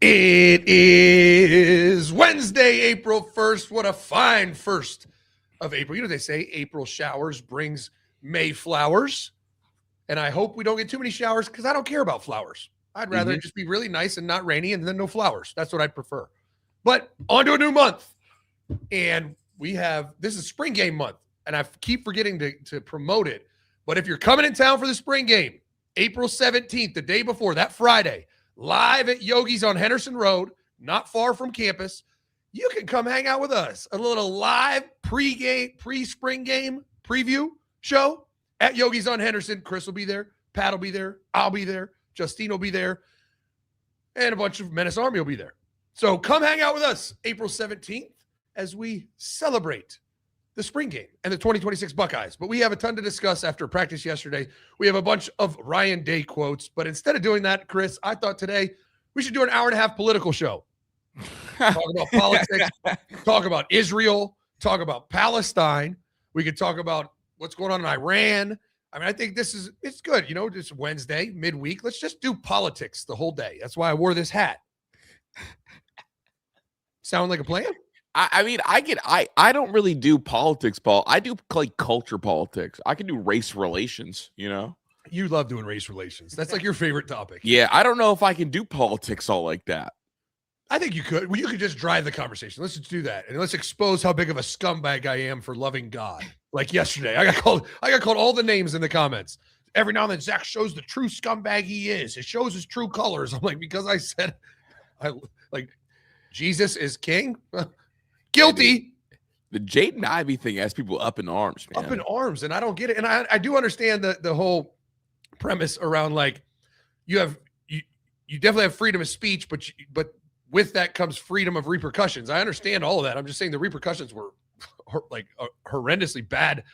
It is Wednesday, April 1st. What a fine 1st of April. You know what they say, April showers brings May flowers. And I hope we don't get too many showers because I don't care about flowers. I'd rather it just be really nice and not rainy and then no flowers. That's what I'd prefer. But on to a new month. And this is spring game month. And I keep forgetting to promote it. But if you're coming in town for the spring game, April 17th, the day before, that Friday, live at Yogi's on Henderson Road, not far from campus, you can come hang out with us. A little live pre-spring game preview show at Yogi's on Henderson. Chris will be there. Pat will be there. I'll be there. Justine will be there. And a bunch of Menace Army will be there. So come hang out with us April 17th as we celebrate the spring game and the 2026 Buckeyes. But we have a ton to discuss after practice yesterday. We have a bunch of Ryan Day quotes. But instead of doing that, Chris, I thought today we should do an hour and a half political show. Talk about politics, talk about Israel, talk about Palestine. We could talk about what's going on in Iran. I mean, I think it's good. You know, it's Wednesday, midweek. Let's just do politics the whole day. That's why I wore this hat. Sound like a plan? I don't really do politics, Paul. I do like culture politics. I can do race relations, you know? You love doing race relations. That's like your favorite topic. Yeah, I don't know if I can do politics all like that. I think you could. Well, you could just drive the conversation. Let's just do that. And let's expose how big of a scumbag I am for loving God. Like yesterday, I got called all the names in the comments. Every now and then, Zach shows the true scumbag he is. It shows his true colors. I'm like, because I said, Jesus is king. Guilty. The Jaden Ivey thing has people up in arms, man. Up in arms, and I don't get it. And I do understand the whole premise around like you definitely have freedom of speech, but with that comes freedom of repercussions. I understand all of that. I'm just saying the repercussions were like a horrendously bad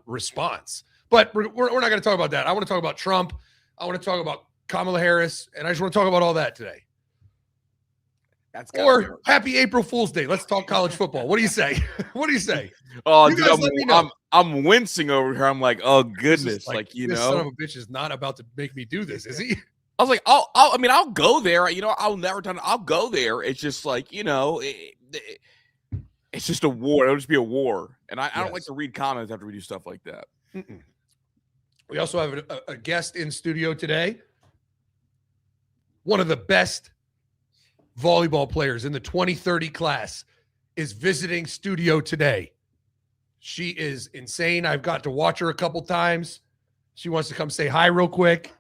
response. But we're not going to talk about that. I want to talk about Trump. I want to talk about Kamala Harris, and I just want to talk about all that today. Or happy April Fool's Day. Let's talk college football. What do you say? What do you say? Oh, dude, I'm wincing over here. I'm like, oh goodness, this son of a bitch is not about to make me do this, is he? I was like, I'll go there. You know, I'll go there. It's just like, you know, it's just a war. It'll just be a war. And I don't like to read comments after we do stuff like that. Mm-mm. We also have a guest in studio today. One of the best volleyball players in the 2030 class is visiting studio today. She is insane. I've got to watch her a couple times. She wants to come say hi real quick.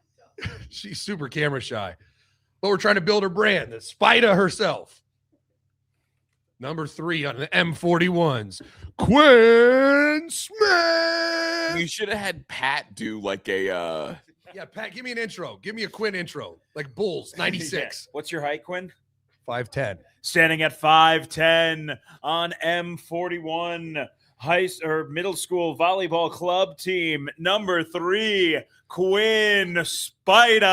She's super camera shy, but we're trying to build her brand. The Spida herself. Number 3 on the M41s, Quinn Smith. You should have had Pat do like a Yeah, Pat, give me an intro. Give me a Quinn intro. Like Bulls, 96. What's your height, Quinn? 5'10". Standing at 5'10" on M41 middle school volleyball club team. Number 3, Quinn Spida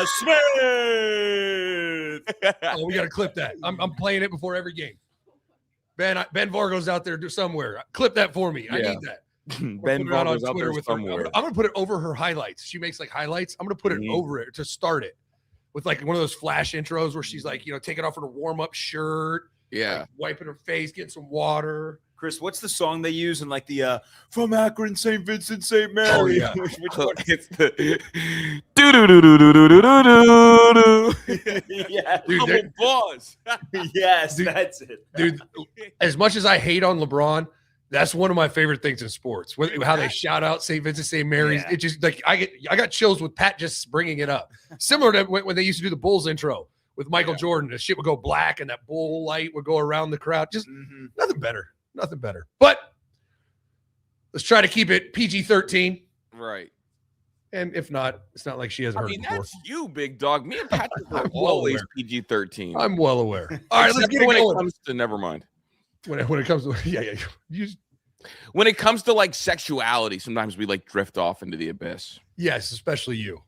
Smith. Oh, we got to clip that. I'm playing it before every game. Ben Vargo's out there somewhere. Clip that for me. I need that. Ben Vargo's out there somewhere. I'm going to put it over her highlights. She makes like highlights. I'm going to put it over it to start it with like one of those flash intros where she's like, you know, taking off her warm-up shirt. Yeah. Like wiping her face, getting some water. Chris, what's the song they use in like the From Akron, St. Vincent, St. Mary? Oh, yeah. Which one? It's the do-do-do-do-do-do-do-do. Yeah. Dude, boss. Yes, Dude, that's it. Dude, as much as I hate on LeBron, that's one of my favorite things in sports. How they shout out St. Vincent, St. Mary's. Yeah. It just like I got chills with Pat just bringing it up. Similar to when they used to do the Bulls intro with Michael Jordan. The shit would go black and that bull light would go around the crowd. Just nothing better. Nothing better. But let's try to keep it PG-13. Right. And if not, it's not like she hasn't heard it before. That's you, big dog. Me and Patrick are always PG-13. I'm well aware. All right, let's get it when going. it comes to never mind. When it comes to When it comes to like sexuality, sometimes we like drift off into the abyss. Yes, especially you.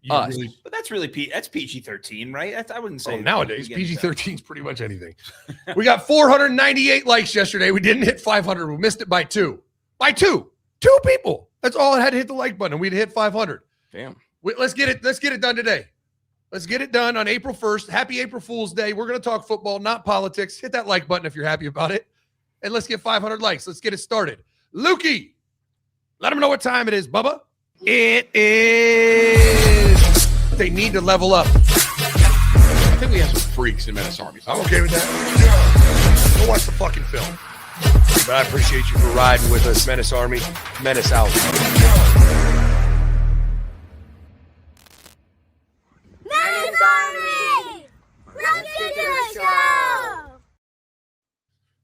But that's really that's PG-13, right? I wouldn't say nowadays PG-13 is pretty much anything. We got 498 likes yesterday. We didn't hit 500. We missed it by 2. Two people. That's all. It had to hit the like button, and we'd hit 500. Damn. Let's get it done today. Let's get it done on April 1st. Happy April Fool's Day. We're going to talk football, not politics. Hit that like button if you're happy about it. And let's get 500 likes. Let's get it started. Lukey, let them know what time it is, Bubba. It is. They need to level up. I think we have some freaks in Menace Army. I'm okay with that. Go watch the fucking film. But I appreciate you for riding with us, Menace Army. Menace out. Menace Army! Let's get to the show!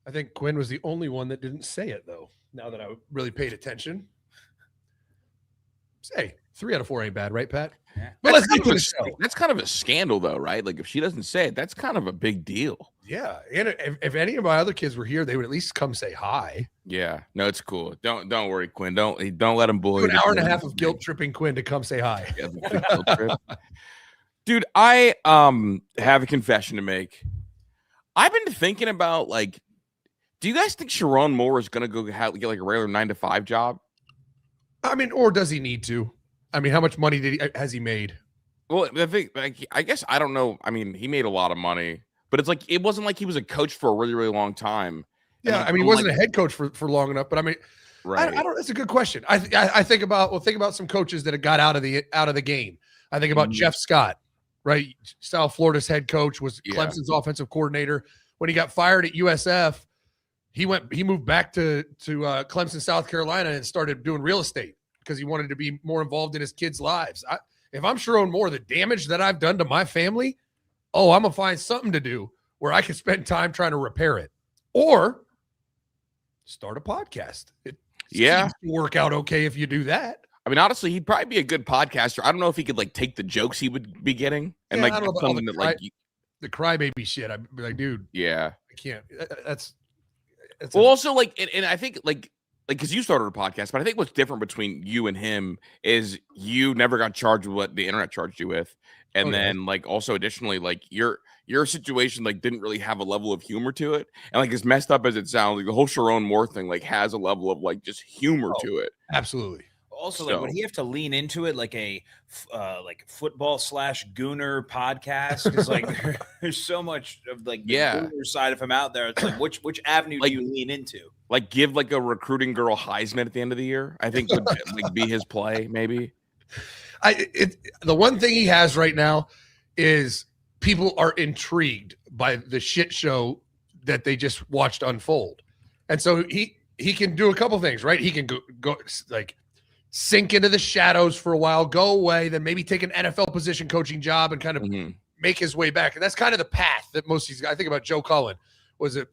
I think Quinn was the only one that didn't say it, though, now that I really paid attention. Hey, 3 out of 4 ain't bad, right, Pat? Yeah. But let's get to the show. That's kind of a scandal, though, right? Like, if she doesn't say it, that's kind of a big deal. Yeah, and if any of my other kids were here, they would at least come say hi. Yeah, no, it's cool. Don't worry, Quinn. Don't let him bully. An hour and a half of guilt tripping Quinn to come say hi. Yeah, the big guilt trip. Dude, I have a confession to make. I've been thinking about, like, do you guys think Sharon Moore is gonna go get like a regular 9-to-5 job? I mean, or does he need to? I mean, how much money has he made? Well, the thing, like, I guess I don't know. I mean, he made a lot of money, but it's like it wasn't like he was a coach for a really, really long time. Yeah, I mean, he wasn't a head coach for long enough. But I mean, right? I don't. That's a good question. I think about some coaches that have got out of the game. I think about Jeff Scott, right? South Florida's head coach was Clemson's offensive coordinator. When he got fired at USF, he moved back to Clemson, South Carolina, and started doing real estate because he wanted to be more involved in his kids' lives. If I'm Sharon Moore, the damage that I've done to my family, I'm gonna find something to do where I can spend time trying to repair it, or start a podcast. It seems to work out okay if you do that. I mean, honestly, he'd probably be a good podcaster. I don't know if he could like take the jokes he would be getting and like something that like the crybaby shit. I'd be like, dude, yeah, I can't. That's well, also like, and I think like because you started a podcast, but I think what's different between you and him is you never got charged with what the internet charged you with, and then like also additionally like your situation like didn't really have a level of humor to it, and like as messed up as it sounds, like the whole Sharon Moore thing like has a level of like just humor to it. Absolutely. Also, like, would he have to lean into it like a football / Gooner podcast? Because like there's so much of like the Gooner side of him out there. It's like which avenue do you lean into? Like give like a recruiting girl Heisman at the end of the year. I think would like be his play maybe. The one thing he has right now is people are intrigued by the shit show that they just watched unfold, and so he can do a couple things, right? He can go like sink into the shadows for a while, go away, then maybe take an NFL position coaching job and kind of make his way back. And that's kind of the path that most of these guys, I think about Joe Cullen, was a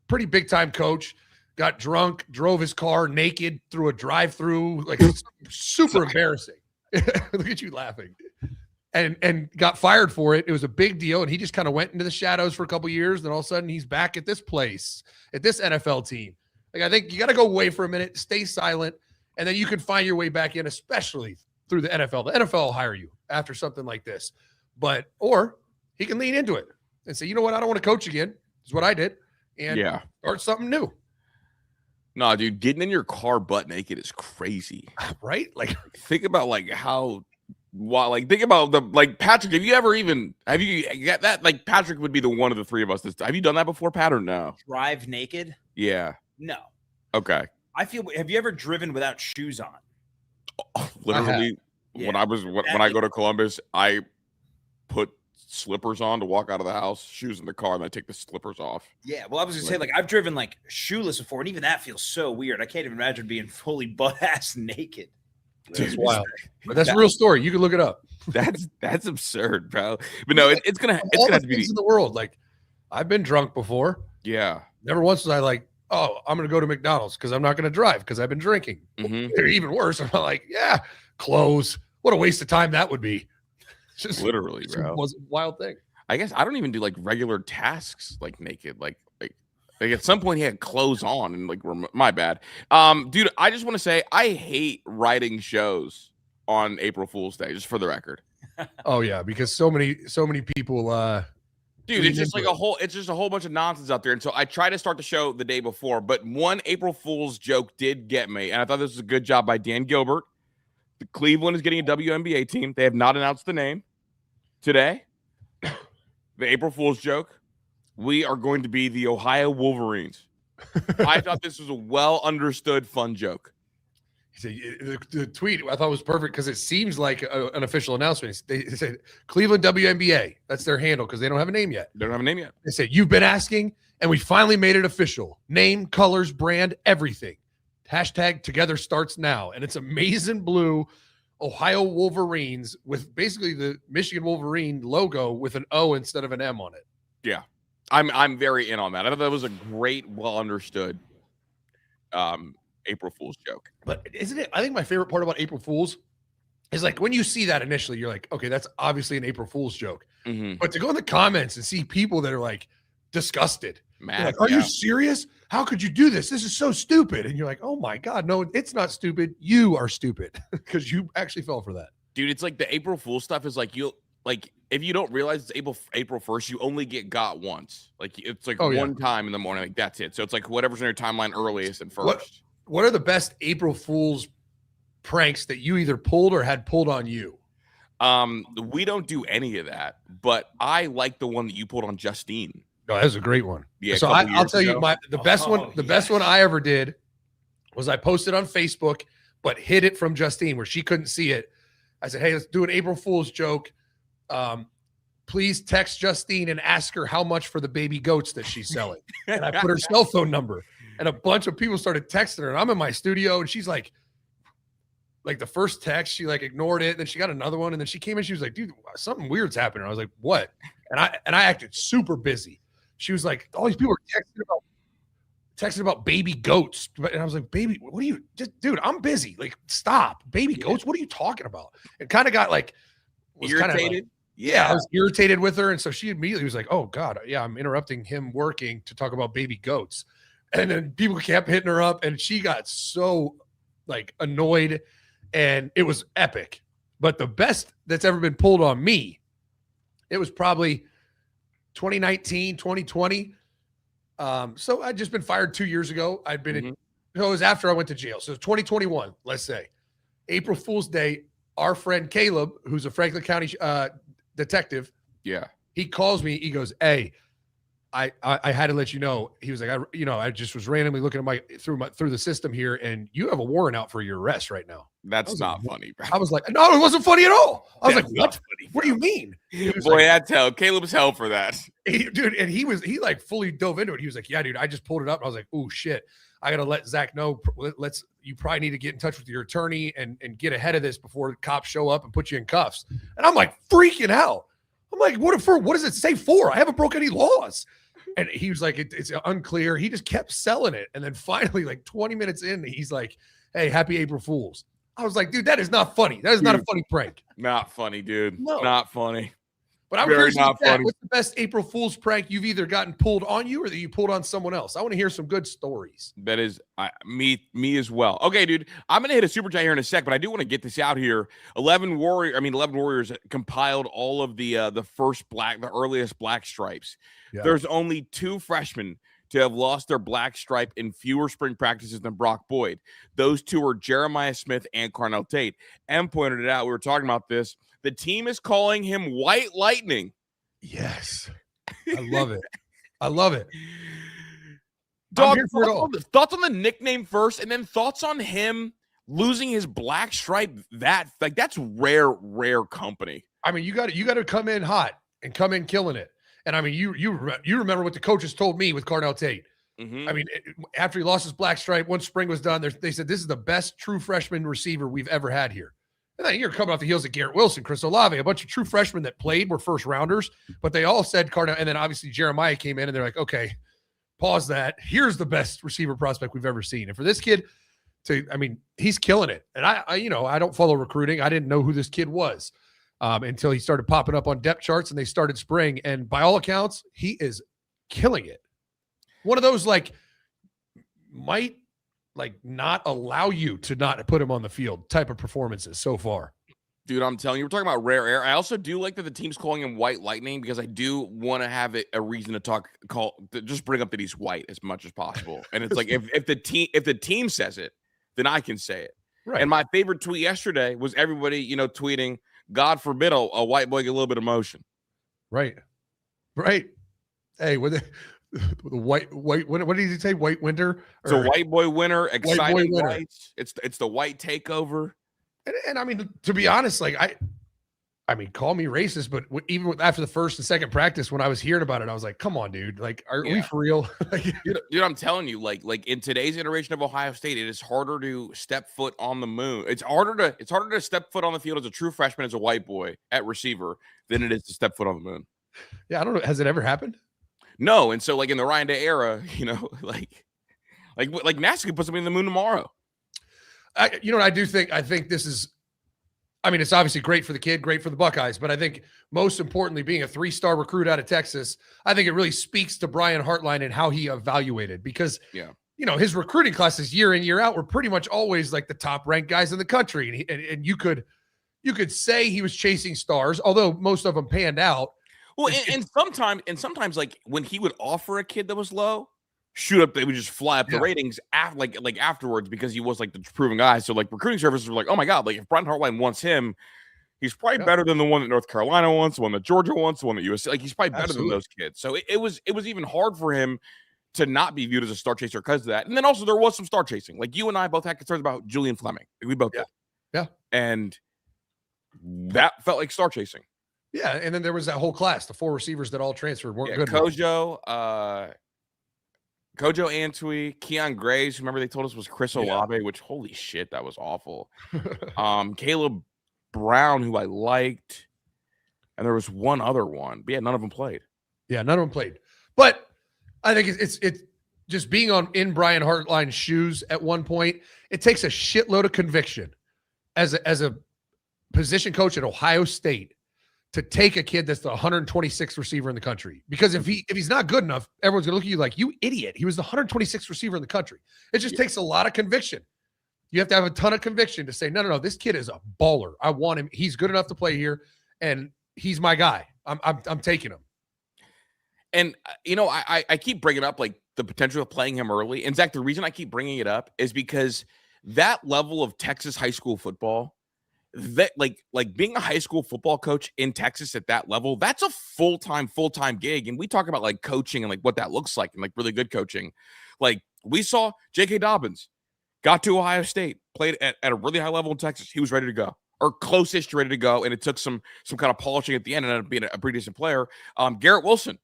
pretty big time coach, got drunk, drove his car naked through a drive-through, like super embarrassing. Look at you laughing. And got fired for it. It was a big deal. And he just kind of went into the shadows for a couple years. Then all of a sudden he's back at this place, at this NFL team. Like, I think you got to go away for a minute, stay silent, and then you can find your way back in, especially through the NFL. The NFL will hire you after something like this. Or he can lean into it and say, you know what? I don't want to coach again. This is what I did. And start something new. No, dude, getting in your car butt naked is crazy. Right? Like, think about like think about the like Patrick. Have you got that? Like Patrick would be the one of the three of us. Have you done that before, Pat, or no? Drive naked? Yeah. No. Okay. Have you ever driven without shoes on? Literally, when I go to Columbus, I put slippers on to walk out of the house, shoes in the car, and I take the slippers off. Yeah, well, I was gonna say, like, I've driven like shoeless before, and even that feels so weird. I can't even imagine being fully butt ass naked. It's wild. But that's a real story. You can look it up. That's absurd, bro. But no, it's gonna have to be in the world. Like, I've been drunk before. Yeah. Never once was I like, oh, I'm going to go to McDonald's because I'm not going to drive because I've been drinking. Or even worse, I'm like, clothes. What a waste of time that would be. Just literally, bro. It was a wild thing. I guess I don't even do like regular tasks like naked. Like at some point he had clothes on and like my bad. Dude, I just want to say I hate writing shows on April Fool's Day, just for the record. Oh yeah, because so many people dude, it's just like a whole bunch of nonsense out there. And so I tried to start the show the day before, but one April Fool's joke did get me. And I thought this was a good job by Dan Gilbert. The Cleveland is getting a WNBA team. They have not announced the name. Today, the April Fool's joke, we are going to be the Ohio Wolverines. I thought this was a well understood, fun joke. The tweet I thought was perfect because it seems like an official announcement. They said Cleveland WNBA. That's their handle because they don't have a name yet. They don't have a name yet. They said, you've been asking, and we finally made it official. Name, colors, brand, everything. Hashtag together starts now. And it's amazing blue Ohio Wolverines with basically the Michigan Wolverine logo with an O instead of an M on it. Yeah. I'm very in on that. I thought that was a great, well understood April Fool's joke. But isn't it? I think my favorite part about April Fool's is like when you see that initially, you're like, okay, that's obviously an April Fool's joke. Mm-hmm. But to go in the comments and see people that are like disgusted, Mad, like, are you serious? How could you do this? This is so stupid. And you're like, oh my God, no, it's not stupid. You are stupid because you actually fell for that. Dude, it's like the April Fool's stuff is like if you don't realize it's April 1st, you only get got once. Like it's like one time in the morning, like that's it. So it's like whatever's in your timeline earliest and first. What are the best April Fool's pranks that you either pulled or had pulled on you? We don't do any of that, but I like the one that you pulled on Justine. Oh, that was a great one. Yeah. So I'll tell you the best one. The best one I ever did was I posted on Facebook, but hid it from Justine where she couldn't see it. I said, hey, let's do an April Fool's joke. Please text Justine and ask her how much for the baby goats that she's selling. And I put her cell phone number, and a bunch of people started texting her. And I'm in my studio, and she's like the first text, she like ignored it. Then she got another one, and then she came in. She was like, "Dude, something weird's happening." I was like, "What?" And I acted super busy. She was like, "All these people are texting about baby goats," and I was like, "Baby, what are you? Just dude, I'm busy. Like, stop, baby goats. What are you talking about?" It kind of got like irritated. Yeah, I was irritated with her, and so she immediately was like, "Oh God, yeah, I'm interrupting him working to talk about baby goats," and then people kept hitting her up, and she got so like annoyed, and it was epic. But the best that's ever been pulled on me, it was probably 2019, 2020. So I'd just been fired 2 years ago. I'd been in, it was after I went to jail. So 2021, let's say, April Fool's Day. Our friend Caleb, who's a Franklin County detective, he calls me. He goes, "Hey, I had to let you know." He was like, I just was randomly looking at through the system here, and you have a warrant out for your arrest right now." That's not funny, bro. I was like, "No, it wasn't funny at all." I was like, "What? Funny, what do you mean?" Boy, I tell Caleb's hell for that, dude. And he like fully dove into it. He was like, "Yeah, dude, I just pulled it up." And I was like, "Oh shit, I gotta let Zach know. You probably need to get in touch with your attorney and get ahead of this before the cops show up and put you in cuffs." And I'm like freaking out. I'm like, what does it say for? I haven't broke any laws. And he was like, it's unclear. He just kept selling it. And then finally, like 20 minutes in, he's like, "Hey, happy April Fools." I was like, dude, that is not funny. That is not a funny prank. Not funny, dude. No. Not funny. But I'm curious, what's the best April Fool's prank you've either gotten pulled on you or that you pulled on someone else? I want to hear some good stories. That is me as well. Okay, dude, I'm going to hit a super chat here in a sec, but I do want to get this out here. 11 Warriors compiled all of the earliest black stripes. Yeah. There's only 2 freshmen to have lost their black stripe in fewer spring practices than Brock Boyd. Those 2 are Jeremiah Smith and Carnell Tate. M pointed it out. We were talking about this. The team is calling him White Lightning. Yes. I love it. I love it. Dog, thoughts on the nickname first, and then thoughts on him losing his black stripe. That's rare company. I mean, you got to come in hot and come in killing it. And I mean, you remember what the coaches told me with Carnell Tate. I mean, after he lost his black stripe, once spring was done, they said this is the best true freshman receiver we've ever had here. And then you're coming off the heels of Garrett Wilson, Chris Olave, a bunch of true freshmen that played were first rounders, but they all said Carnell. And then obviously Jeremiah came in and they're like, okay, pause that. Here's the best receiver prospect we've ever seen. And for this kid he's killing it. And I don't follow recruiting. I didn't know who this kid was until he started popping up on depth charts and they started spring. And by all accounts, he is killing it. One of those might not allow you to not put him on the field type of performances so far. Dude, I'm telling you, we're talking about rare air. I also do like that the team's calling him White Lightning because I do want to have a reason to just bring up that he's white as much as possible. And it's like if the team says it, then I can say it. Right. And my favorite tweet yesterday was everybody, tweeting God forbid a white boy get a little bit of motion. Right. Hey, with the white, what did he say? White winter? It's a white boy winner, exciting winner. whites. It's the white takeover. And I mean, to be honest, like I mean, call me racist, but even after the first and second practice, when I was hearing about it, I was like, come on, dude. Like, are we for real? Dude, I'm telling you, like in today's iteration of Ohio State, it is harder to step foot on the moon. It's harder to step foot on the field as a true freshman, as a white boy at receiver, than it is to step foot on the moon. Yeah, I don't know. Has it ever happened? No. And so, like in the Ryan Day era, like NASA could put something in the moon tomorrow. I think this is, I mean, it's obviously great for the kid, great for the Buckeyes, but I think most importantly, being a 3-star recruit out of Texas, I think it really speaks to Brian Hartline and how he evaluated, because, his recruiting classes year in, year out were pretty much always like the top ranked guys in the country. And you could say he was chasing stars, although most of them panned out. Well, and sometimes like when he would offer a kid that was low, shoot up, they would just fly up the ratings like afterwards, because he was like the proven guy. So like recruiting services were like, oh my God, like if Brian Hartline wants him, he's probably better than the one that North Carolina wants, the one that Georgia wants, the one that USC. Like he's probably better than those kids. So it was even hard for him to not be viewed as a star chaser because of that. And then also there was some star chasing. Like you and I both had concerns about Julian Fleming. We both did. Yeah. And that felt like star chasing. Yeah. And then there was that whole class, the 4 receivers that all transferred weren't good. Kojo Antwi, Keon Graves, remember they told us was Chris Olave, which holy shit, that was awful. Caleb Brown, who I liked, and there was one other one, but none of them played. Yeah, none of them played. But I think it's just being in Brian Hartline's shoes at one point. It takes a shitload of conviction as a position coach at Ohio State to take a kid that's the 126th receiver in the country. Because if he's not good enough, everyone's gonna look at you like, you idiot. He was the 126th receiver in the country. It just takes a lot of conviction. You have to have a ton of conviction to say, no, this kid is a baller. I want him. He's good enough to play here, and he's my guy. I'm taking him. And I keep bringing up like the potential of playing him early. And Zach, the reason I keep bringing it up is because that level of Texas high school football, that like being a high school football coach in Texas at that level, that's a full-time gig. And we talk about like coaching and like what that looks like and like really good coaching. Like we saw J.K. Dobbins got to Ohio State, played at a really high level in Texas. He was ready to go, or closest to ready to go. And it took some kind of polishing at the end and ended up being a pretty decent player. Garrett Wilson,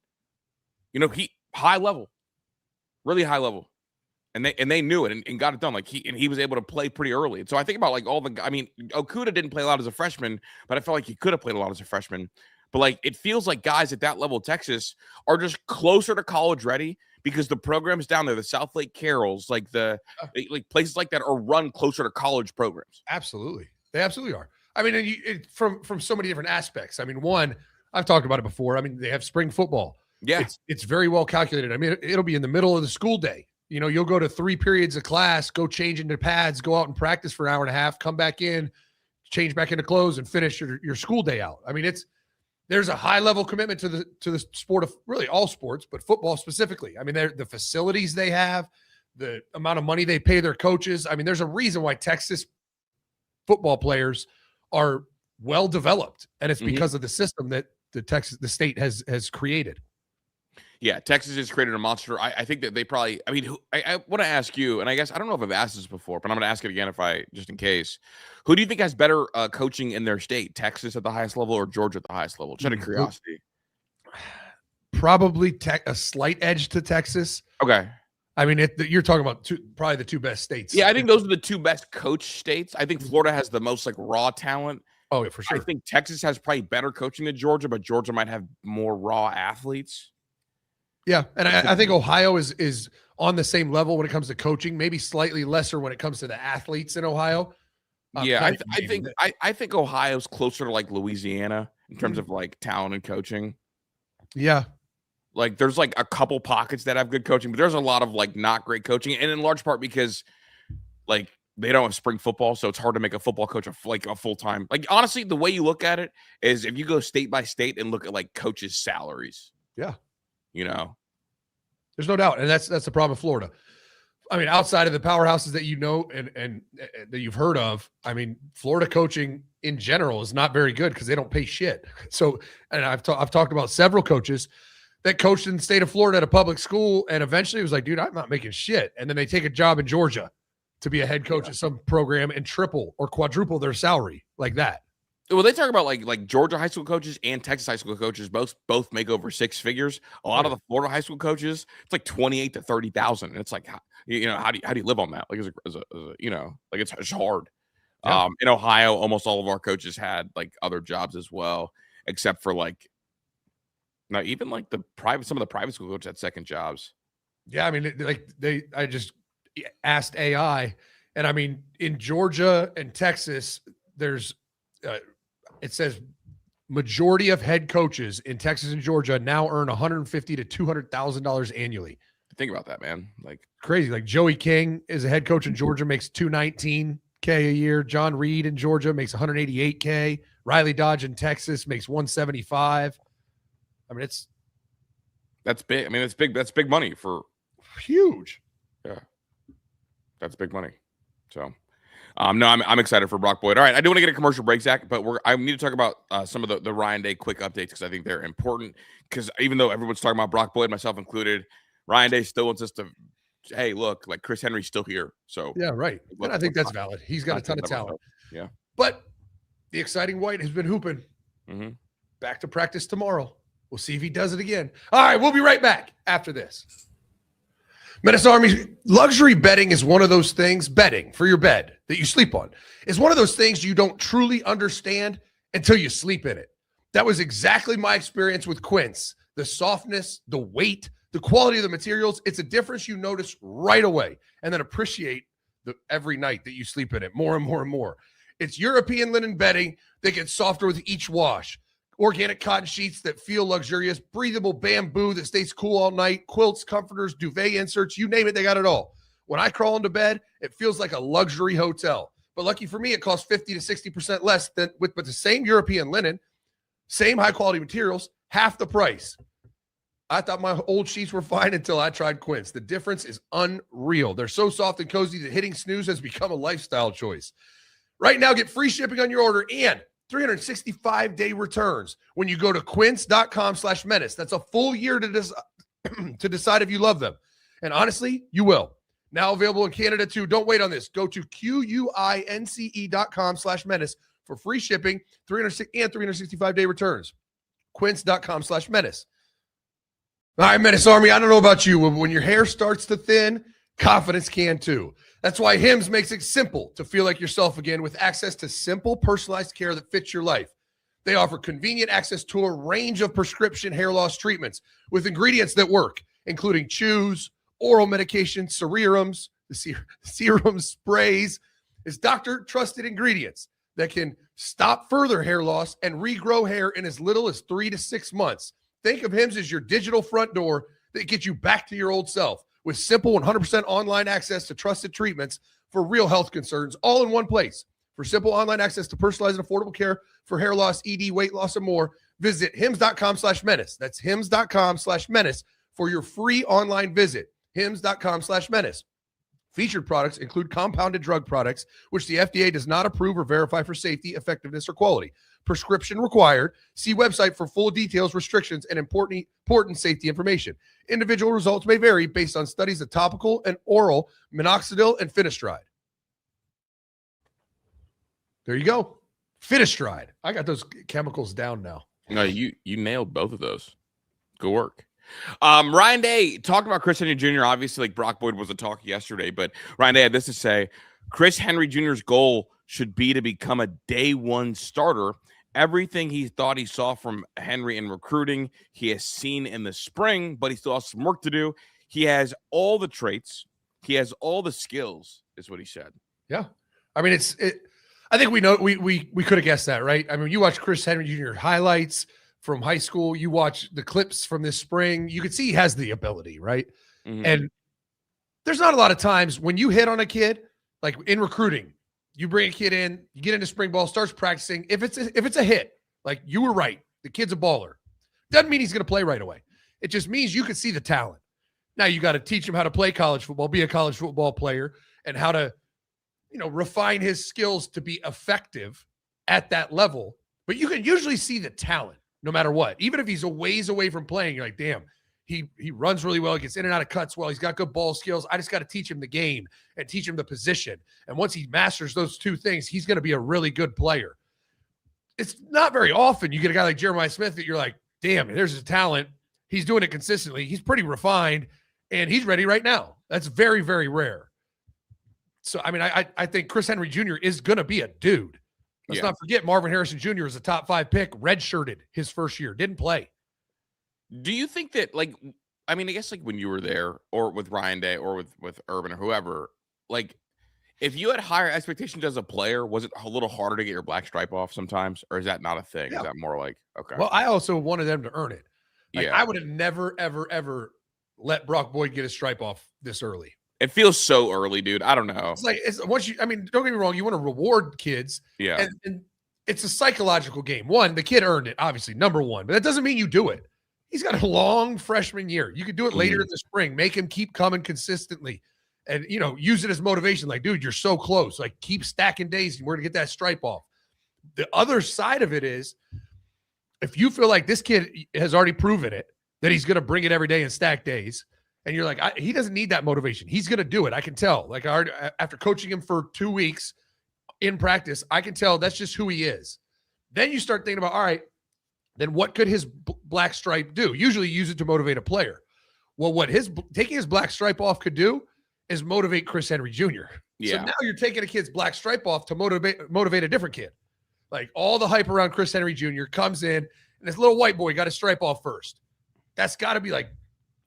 he high level, really high level. And they knew it and got it done. Like he was able to play pretty early. And so I think about like Okudah didn't play a lot as a freshman, but I felt like he could have played a lot as a freshman. But like it feels like guys at that level of Texas are just closer to college ready because the programs down there, the South Lake Carrolls, like places like that are run closer to college programs. Absolutely, they absolutely are. I mean, from so many different aspects. I mean, one, I've talked about it before. I mean, they have spring football. Yeah, it's very well calculated. I mean, it'll be in the middle of the school day. You'll go to 3 periods of class, go change into pads, go out and practice for an hour and a half, come back in, change back into clothes, and finish your school day out. I mean, there's a high level commitment to the sport of really all sports, but football specifically. I mean, the facilities they have, the amount of money they pay their coaches. I mean, there's a reason why Texas football players are well developed, and it's because of the system that the state has created. Yeah, Texas has created a monster. I think that they probably, I want to ask you, and I guess I don't know if I've asked this before, but I'm going to ask it again just in case. Who do you think has better coaching in their state? Texas at the highest level or Georgia at the highest level? Just out of curiosity. Probably a slight edge to Texas. Okay. I mean, you're talking about probably the 2 best states. Yeah, I think those are the 2 best coach states. I think Florida has the most like raw talent. Oh, yeah, for sure. I think Texas has probably better coaching than Georgia, but Georgia might have more raw athletes. Yeah, and I think Ohio is on the same level when it comes to coaching, maybe slightly lesser when it comes to the athletes in Ohio. Yeah, I think Ohio's closer to like Louisiana in terms of like talent and coaching. Yeah. Like there's like a couple pockets that have good coaching, but there's a lot of like not great coaching, and in large part because like they don't have spring football, so it's hard to make a football coach a full-time. Like honestly, the way you look at it is if you go state by state and look at like coaches' salaries. Yeah. There's no doubt. And that's the problem with Florida. I mean, outside of the powerhouses that and that you've heard of, I mean, Florida coaching in general is not very good because they don't pay shit. So, and I've talked about several coaches that coached in the state of Florida at a public school, and eventually it was like, dude, I'm not making shit. And then they take a job in Georgia to be a head coach at some program and triple or quadruple their salary like that. Well, they talk about like Georgia high school coaches and Texas high school coaches both make over 6 figures. A lot of the Florida high school coaches, it's like 28 to 30,000, and it's like, how do you live on that? Like, as a like it's hard. Yeah. In Ohio, almost all of our coaches had like other jobs as well, except for like not even like some of the private school coaches had second jobs. Yeah, I mean, I just asked AI, and I mean, in Georgia and Texas, there's it says majority of head coaches in Texas and Georgia now earn $150,000 to $200,000 annually. Think about that, man. Like crazy. Like Joey King is a head coach in Georgia, makes $219K a year. John Reed in Georgia makes $188K. Riley Dodge in Texas makes $175. I mean, that's big. I mean, it's big. That's big money for huge. Yeah, that's big money. So. No, I'm excited for Brock Boyd. All right, I do want to get a commercial break, Zach, but I need to talk about some of the Ryan Day quick updates because I think they're important. Because even though everyone's talking about Brock Boyd, myself included, Ryan Day still wants us to, hey, look, like Chris Henry's still here. So yeah, right. And I think that's valid. He's got a ton of talent. Yeah, but the exciting White has been hooping. Mm-hmm. Back to practice tomorrow. We'll see if he does it again. All right, we'll be right back after this. Menace Army, luxury bedding is one of those things, bedding for your bed that you sleep on, is one of those things you don't truly understand until you sleep in it. That was exactly my experience with Quince. The softness, the weight, the quality of the materials, it's a difference you notice right away and then appreciate every night that you sleep in it more and more and more. It's European linen bedding that gets softer with each wash. Organic cotton sheets that feel luxurious, breathable bamboo that stays cool all night, quilts, comforters, duvet inserts, you name it, they got it all. When I crawl into bed, it feels like a luxury hotel. But lucky for me, it costs 50 to 60% less but the same European linen, same high quality materials, half the price. I thought my old sheets were fine until I tried Quince. The difference is unreal. They're so soft and cozy that hitting snooze has become a lifestyle choice. Right now, get free shipping on your order and 365-day returns when you go to quince.com/menace. That's a full year to decide if you love them. And honestly, you will. Now available in Canada too. Don't wait on this. Go to quince.com/menace for free shipping, 365-day returns. Quince.com/menace. All right, Menace Army, I don't know about you. When your hair starts to thin, confidence can too. That's why Hims makes it simple to feel like yourself again with access to simple, personalized care that fits your life. They offer convenient access to a range of prescription hair loss treatments with ingredients that work, including chews, oral medications, serums, serums, sprays. It's doctor-trusted ingredients that can stop further hair loss and regrow hair in as little as 3 to 6 months. Think of Hims as your digital front door that gets you back to your old self. With simple 100% online access to trusted treatments for real health concerns, all in one place. For simple online access to personalized and affordable care for hair loss, ED, weight loss, and more, visit hims.com/menace. That's hims.com/menace for your free online visit. hims.com/menace. Featured products include compounded drug products, which the FDA does not approve or verify for safety, effectiveness, or quality. Prescription required. See website for full details, restrictions, and important safety information. Individual results may vary based on studies of topical and oral minoxidil and finasteride. There you go. Finasteride. I got those chemicals down now. No, you nailed both of those. Good work. Ryan Day talked about Chris Henry Jr. Obviously, like Brock Boyd was a talk yesterday, but Ryan Day had this to say: Chris Henry Jr.'s goal should be to become a day one starter. Everything he thought he saw from Henry in recruiting, he has seen in the spring, but he still has some work to do. He has all the traits. He has all the skills, is what he said. Yeah. I mean, I think we know we could have guessed that, right? I mean, you watch Chris Henry Jr. highlights from high school, you watch the clips from this spring, you could see he has the ability, right? Mm-hmm. And there's not a lot of times when you hit on a kid, like in recruiting, you bring a kid in, you get into spring ball, starts practicing. If it's a hit, like you were right, the kid's a baller. Doesn't mean he's going to play right away. It just means you can see the talent. Now you got to teach him how to play college football, be a college football player, and how to, refine his skills to be effective at that level, but you can usually see the talent no matter what. Even if he's a ways away from playing, you're like, damn, he runs really well. He gets in and out of cuts well. He's got good ball skills. I just got to teach him the game and teach him the position. And once he masters those two things, he's going to be a really good player. It's not very often you get a guy like Jeremiah Smith that you're like, damn, there's his talent. He's doing it consistently. He's pretty refined, and he's ready right now. That's very, very rare. So, I mean, I think Chris Henry Jr. is going to be a dude. Let's not forget Marvin Harrison Jr. is a top 5 pick, redshirted his first year, didn't play. Do you think that, like, I mean, I guess like when you were there or with Ryan Day or with Urban or whoever, like if you had higher expectations as a player, was it a little harder to get your black stripe off sometimes? Or is that not a thing? Yeah. Is that more like, okay. Well, I also wanted them to earn it. Like, I would have never, ever, ever let Brock Boyd get his stripe off this early. It feels so early, dude. I don't know. It's like, once you, I mean, don't get me wrong. You want to reward kids. Yeah. And it's a psychological game. One, the kid earned it, obviously, number one, but that doesn't mean you do it. He's got a long freshman year. You could do it later in the spring. Make him keep coming consistently and, you know, use it as motivation. Like, dude, you're so close. Like, keep stacking days and we're going to get that stripe off. The other side of it is if you feel like this kid has already proven it, that he's going to bring it every day and stack days, and you're like, he doesn't need that motivation. He's going to do it. I can tell. Like, after coaching him for 2 weeks in practice, I can tell that's just who he is. Then you start thinking about, all right, then what could his black stripe do? Usually use it to motivate a player. Well, what taking his black stripe off could do is motivate Chris Henry Jr. Yeah. So now you're taking a kid's black stripe off to motivate a different kid. Like, all the hype around Chris Henry Jr. comes in, and this little white boy got his stripe off first. That's got to be like,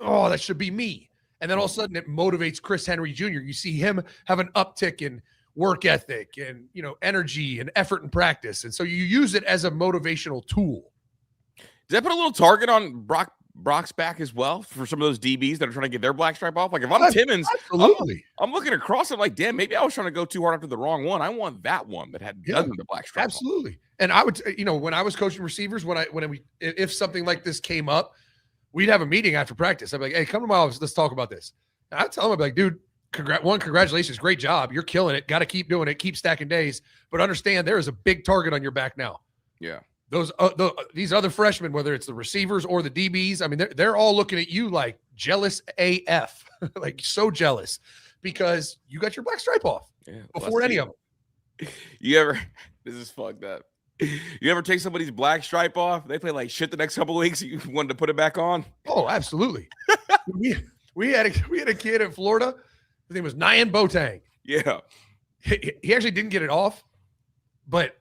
oh, that should be me. And then all of a sudden it motivates Chris Henry Jr. You see him have an uptick in work ethic and, you know, energy and effort in practice. And so you use it as a motivational tool. Does that put a little target on Brock's back as well for some of those DBs that are trying to get their black stripe off? Like, if I'm Timmons, absolutely. I'm looking across it like, damn, maybe I was trying to go too hard after the wrong one. I want that one that had dozens of black stripes. Absolutely. Off. And I would, you know, when I was coaching receivers, if something like this came up, we'd have a meeting after practice. I'd be like, hey, come to my office. Let's talk about this. And I'd tell him, I'd be like, dude, congratulations. Great job. You're killing it. Got to keep doing it. Keep stacking days. But understand there is a big target on your back now. Yeah. These other freshmen, whether it's the receivers or the DBs, I mean, they're all looking at you like jealous AF, like so jealous because you got your black stripe off before any of them. This is fucked up. You ever take somebody's black stripe off? They play like shit the next couple of weeks. You wanted to put it back on? Oh, absolutely. we had a kid in Florida. His name was Nyan Boateng. Yeah. He actually didn't get it off, but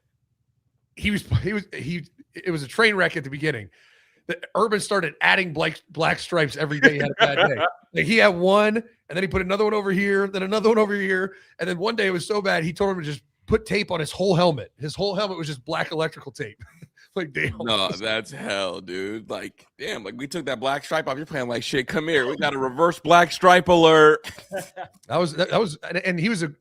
it was a train wreck at the beginning. The Urban started adding black stripes every day. He had a bad day. Like, he had one, and then he put another one over here, then another one over here, and then one day it was so bad he told him to just put tape on his whole helmet. His whole helmet was just black electrical tape. Like, damn. No, that's hell, dude. Like, damn, like we took that black stripe off. You're playing like shit. Come here. We got a reverse black stripe alert. that was, and he was a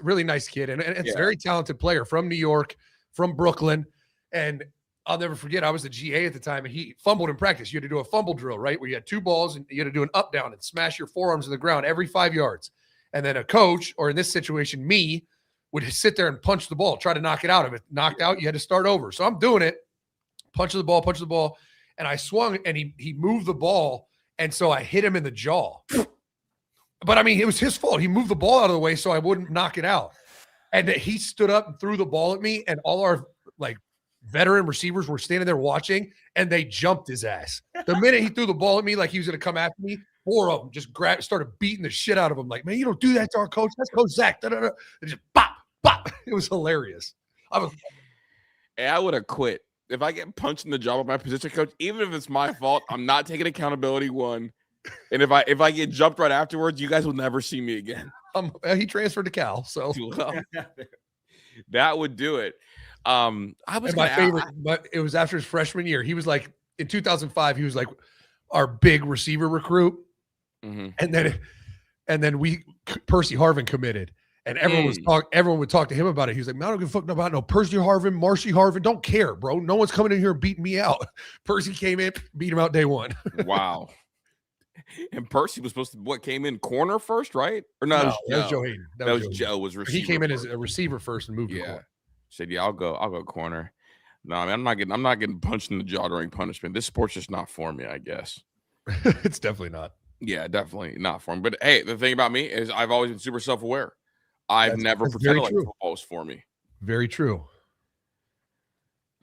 really nice kid. And it's a very talented player from New York, from Brooklyn. And I'll never forget, I was the GA at the time, and he fumbled in practice. You had to do a fumble drill, right? Where you had 2 balls and you had to do an up down and smash your forearms to the ground every 5 yards. And then a coach, or in this situation, me, would sit there and punch the ball, try to knock it out. If it knocked out, you had to start over. So I'm doing it. Punch the ball. And I swung, and he moved the ball. And so I hit him in the jaw. But, I mean, it was his fault. He moved the ball out of the way so I wouldn't knock it out. And he stood up and threw the ball at me, and all our, like, veteran receivers were standing there watching, and they jumped his ass. The minute he threw the ball at me like he was going to come after me, 4 of them just started beating the shit out of him. Like, man, you don't do that to our coach. That's Coach Zach. And just bop. It was hilarious. I would have quit. If I get punched in the jaw by my position coach, even if it's my fault, I'm not taking accountability, one. And if I get jumped right afterwards, you guys will never see me again. He transferred to Cal, so that would do it. I was my favorite, but it was after his freshman year. He was like, in 2005, he was like our big receiver recruit. Mm-hmm. And then Percy Harvin committed. And everyone would talk to him about it. He was like, man, I don't give a fuck about no Percy Harvin, Marcy Harvin. Don't care, bro. No one's coming in here and beating me out. Percy came in, beat him out day one. Wow. And Percy was supposed to came in corner first, right? Or no, that was Joe Hayden. That was Joe was receiver. He came in as a receiver first and moved to corner. Said, yeah, I'll go corner. No, I mean, I'm not getting punched in the jaw during punishment. This sport's just not for me, I guess. It's definitely not. Yeah, definitely not for me. But hey, the thing about me is I've always been super self-aware. I've never pretended like football was for me. Very true.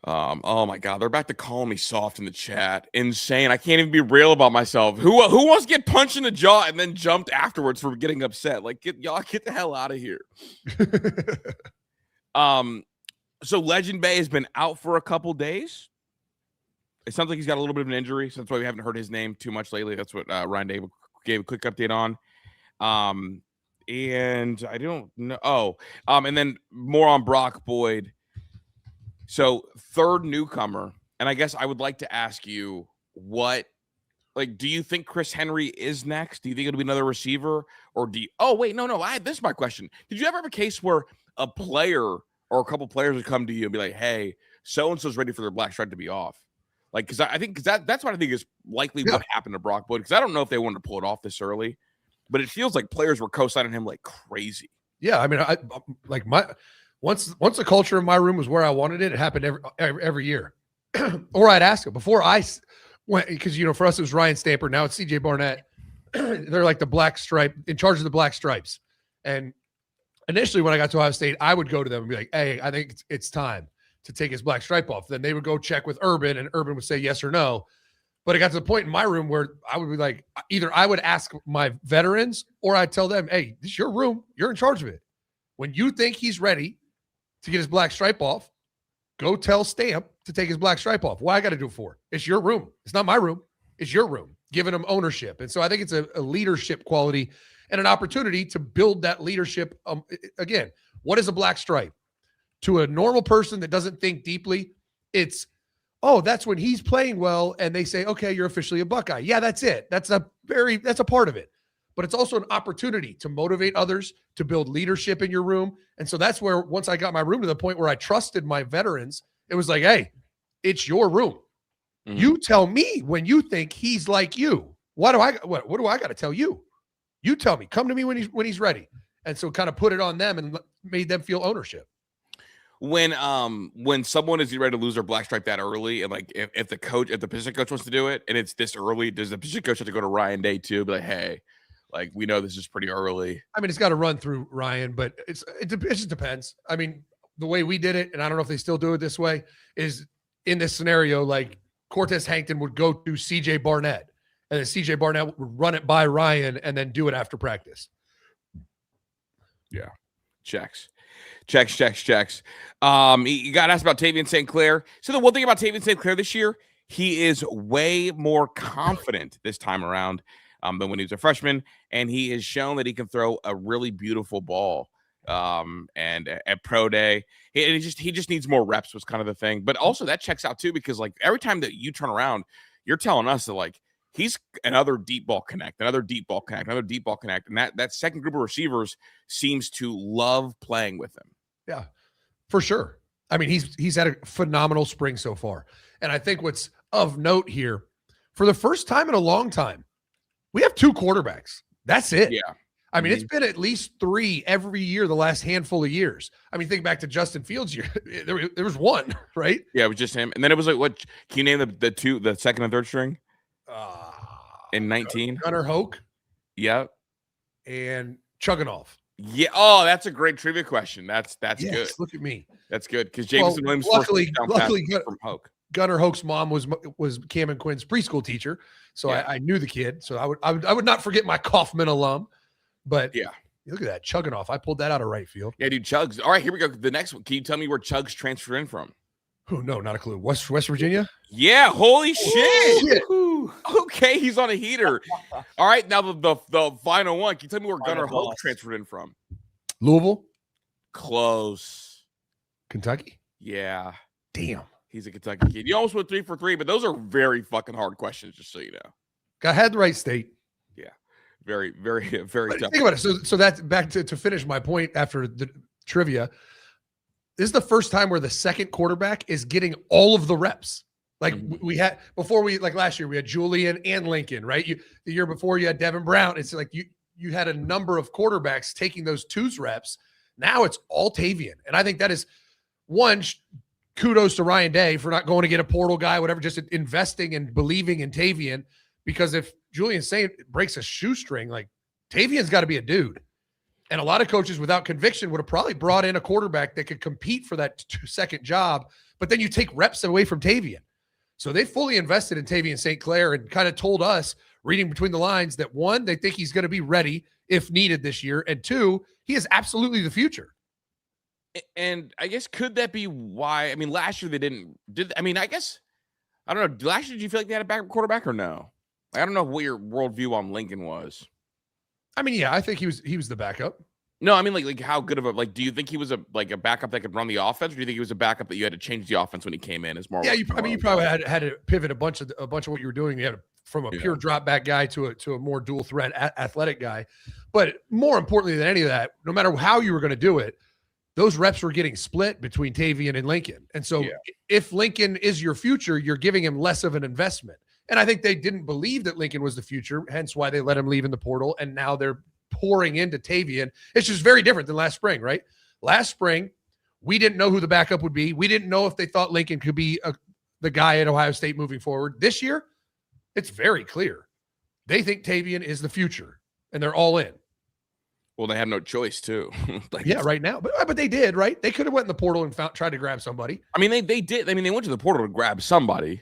Oh my God, they're back to calling me soft in the chat. Insane. I can't even be real about myself. Who wants to get punched in the jaw and then jumped afterwards for getting upset? Like, get the hell out of here. So Legend Bay has been out for a couple days. It sounds like he's got a little bit of an injury, so that's why we haven't heard his name too much lately. That's what Ryan Dave gave a quick update on. And I don't know. Oh, and then more on Brock Boyd. So third newcomer, and I guess I would like to ask you do you think Chris Henry is next? Do you think it'll be another receiver, or do you? Oh wait, no. This is my question. Did you ever have a case where a player or a couple players would come to you and be like, "Hey, so and so's ready for their black stripe to be off"? Like, because that's what I think is likely what happened to Brock Boyd. Because I don't know if they wanted to pull it off this early, but it feels like players were co-signing him like crazy. Yeah, I mean, I like once the culture in my room was where I wanted it. It happened every year, or I'd ask him before I went, because for us it was Ryan Stamper. Now it's CJ Barnett. They're like the black stripe, in charge of the black stripes. And initially, when I got to Ohio State, I would go to them and be like, "Hey, I think it's time to take his black stripe off." Then they would go check with Urban, and Urban would say yes or no. But it got to the point in my room where I would be like, either I would ask my veterans or I'd tell them, "Hey, this is your room. You're in charge of it. When you think he's ready to get his black stripe off, go tell Stamp to take his black stripe off. Why I got to do it for? It's your room. It's not my room. It's your room." Giving him ownership. And so I think it's a leadership quality and an opportunity to build that leadership. Again, what is a black stripe? To a normal person that doesn't think deeply, it's, oh, that's when he's playing well and they say, okay, you're officially a Buckeye. Yeah, that's it. That's a part of it. But it's also an opportunity to motivate others, to build leadership in your room. And so that's where, once I got my room to the point where I trusted my veterans, it was like, hey, it's your room. Mm-hmm. You tell me when you think he's like you. What do I got to tell you? You tell me. Come to me when he's ready. And so kind of put it on them and made them feel ownership. When someone is ready to lose their black stripe that early, and like if the position coach wants to do it and it's this early, does the position coach have to go to Ryan Day too? Be like, hey, like, we know this is pretty early. I mean, it's got to run through Ryan, but it just depends. I mean, the way we did it, and I don't know if they still do it this way, is in this scenario, like Cortez Hankton would go to CJ Barnett, and then CJ Barnett would run it by Ryan and then do it after practice. Yeah. Checks. You got asked about Tavian St. Clair. So the one thing about Tavian St. Clair this year, he is way more confident this time around than when he was a freshman, and he has shown that he can throw a really beautiful ball. And at pro day, he just needs more reps was kind of the thing. But also that checks out too, because like every time that you turn around, you're telling us that like he's another deep ball connect, and that second group of receivers seems to love playing with him. Yeah, for sure. I mean, he's had a phenomenal spring so far. And I think what's of note here, for the first time in a long time, we have two quarterbacks. That's it. Yeah. I mean, it's been at least three every year the last handful of years. I mean, think back to Justin Fields' year. There was one, right? Yeah, it was just him. And then it was like, what, can you name the second and third string? In 19? Gunnar Hoke. Yep. And Chugginoff. Yeah. Oh, that's a great trivia question. That's good. Look at me. That's good, because Jameson Williams luckily from Hoke. Gunnar Hoke's mom was Cam and Quinn's preschool teacher, so yeah. I knew the kid. So I would not forget my Kaufman alum. But yeah, look at that, Chugginoff. I pulled that out of right field. Yeah, dude, Chugs. All right, here we go. The next one. Can you tell me where Chugs transferred in from? Oh, no, not a clue. West Virginia? Yeah, holy shit. Okay, he's on a heater. All right, now the final one. Can you tell me where Gunnar Hoke transferred in from? Louisville? Close. Kentucky? Yeah. Damn. He's a Kentucky kid. You almost went 3 for 3, but those are very fucking hard questions, just so you know. I had the right state. Yeah. Very, very, very tough. Think about it. So that's back to finish my point after the trivia. This is the first time where the second quarterback is getting all of the reps. Like we had before, like last year, we had Julian and Lincoln, right? The year before you had Devin Brown. It's like you had a number of quarterbacks taking those twos reps. Now it's all Tavian. And I think that is one, kudos to Ryan Day for not going to get a portal guy, whatever, just investing and believing in Tavian. Because if Julian Saint breaks a shoestring, like Tavian's got to be a dude. And a lot of coaches without conviction would have probably brought in a quarterback that could compete for that second job. But then you take reps away from Tavian. So they fully invested in Tavian St. Clair and kind of told us, reading between the lines, that one, they think he's going to be ready if needed this year. And two, he is absolutely the future. And I guess, could that be why? I mean, last year they I guess, I don't know. Last year, did you feel like they had a backup quarterback or no? I don't know what your worldview on Lincoln was. I mean, yeah, I think he was the backup. No, I mean, like how good of a, like, do you think he was a backup that could run the offense, or do you think he was a backup that you had to change the offense when he came in as more? Yeah, you probably had to pivot a bunch of what you were doing. You had from a pure drop back guy to a more dual threat athletic guy. But more importantly than any of that, no matter how you were going to do it, those reps were getting split between Tavian and Lincoln. And so if Lincoln is your future, you're giving him less of an investment. And I think they didn't believe that Lincoln was the future, hence why they let him leave in the portal. And now they're pouring into Tavian. It's just very different than last spring, right? Last spring, we didn't know who the backup would be. We didn't know if they thought Lincoln could be the guy at Ohio State moving forward. This year, it's very clear. They think Tavian is the future, and they're all in. Well, they had no choice, too. Right now. But they did, right? They could have went in the portal and tried to grab somebody. I mean, they did. I mean, they went to the portal to grab somebody.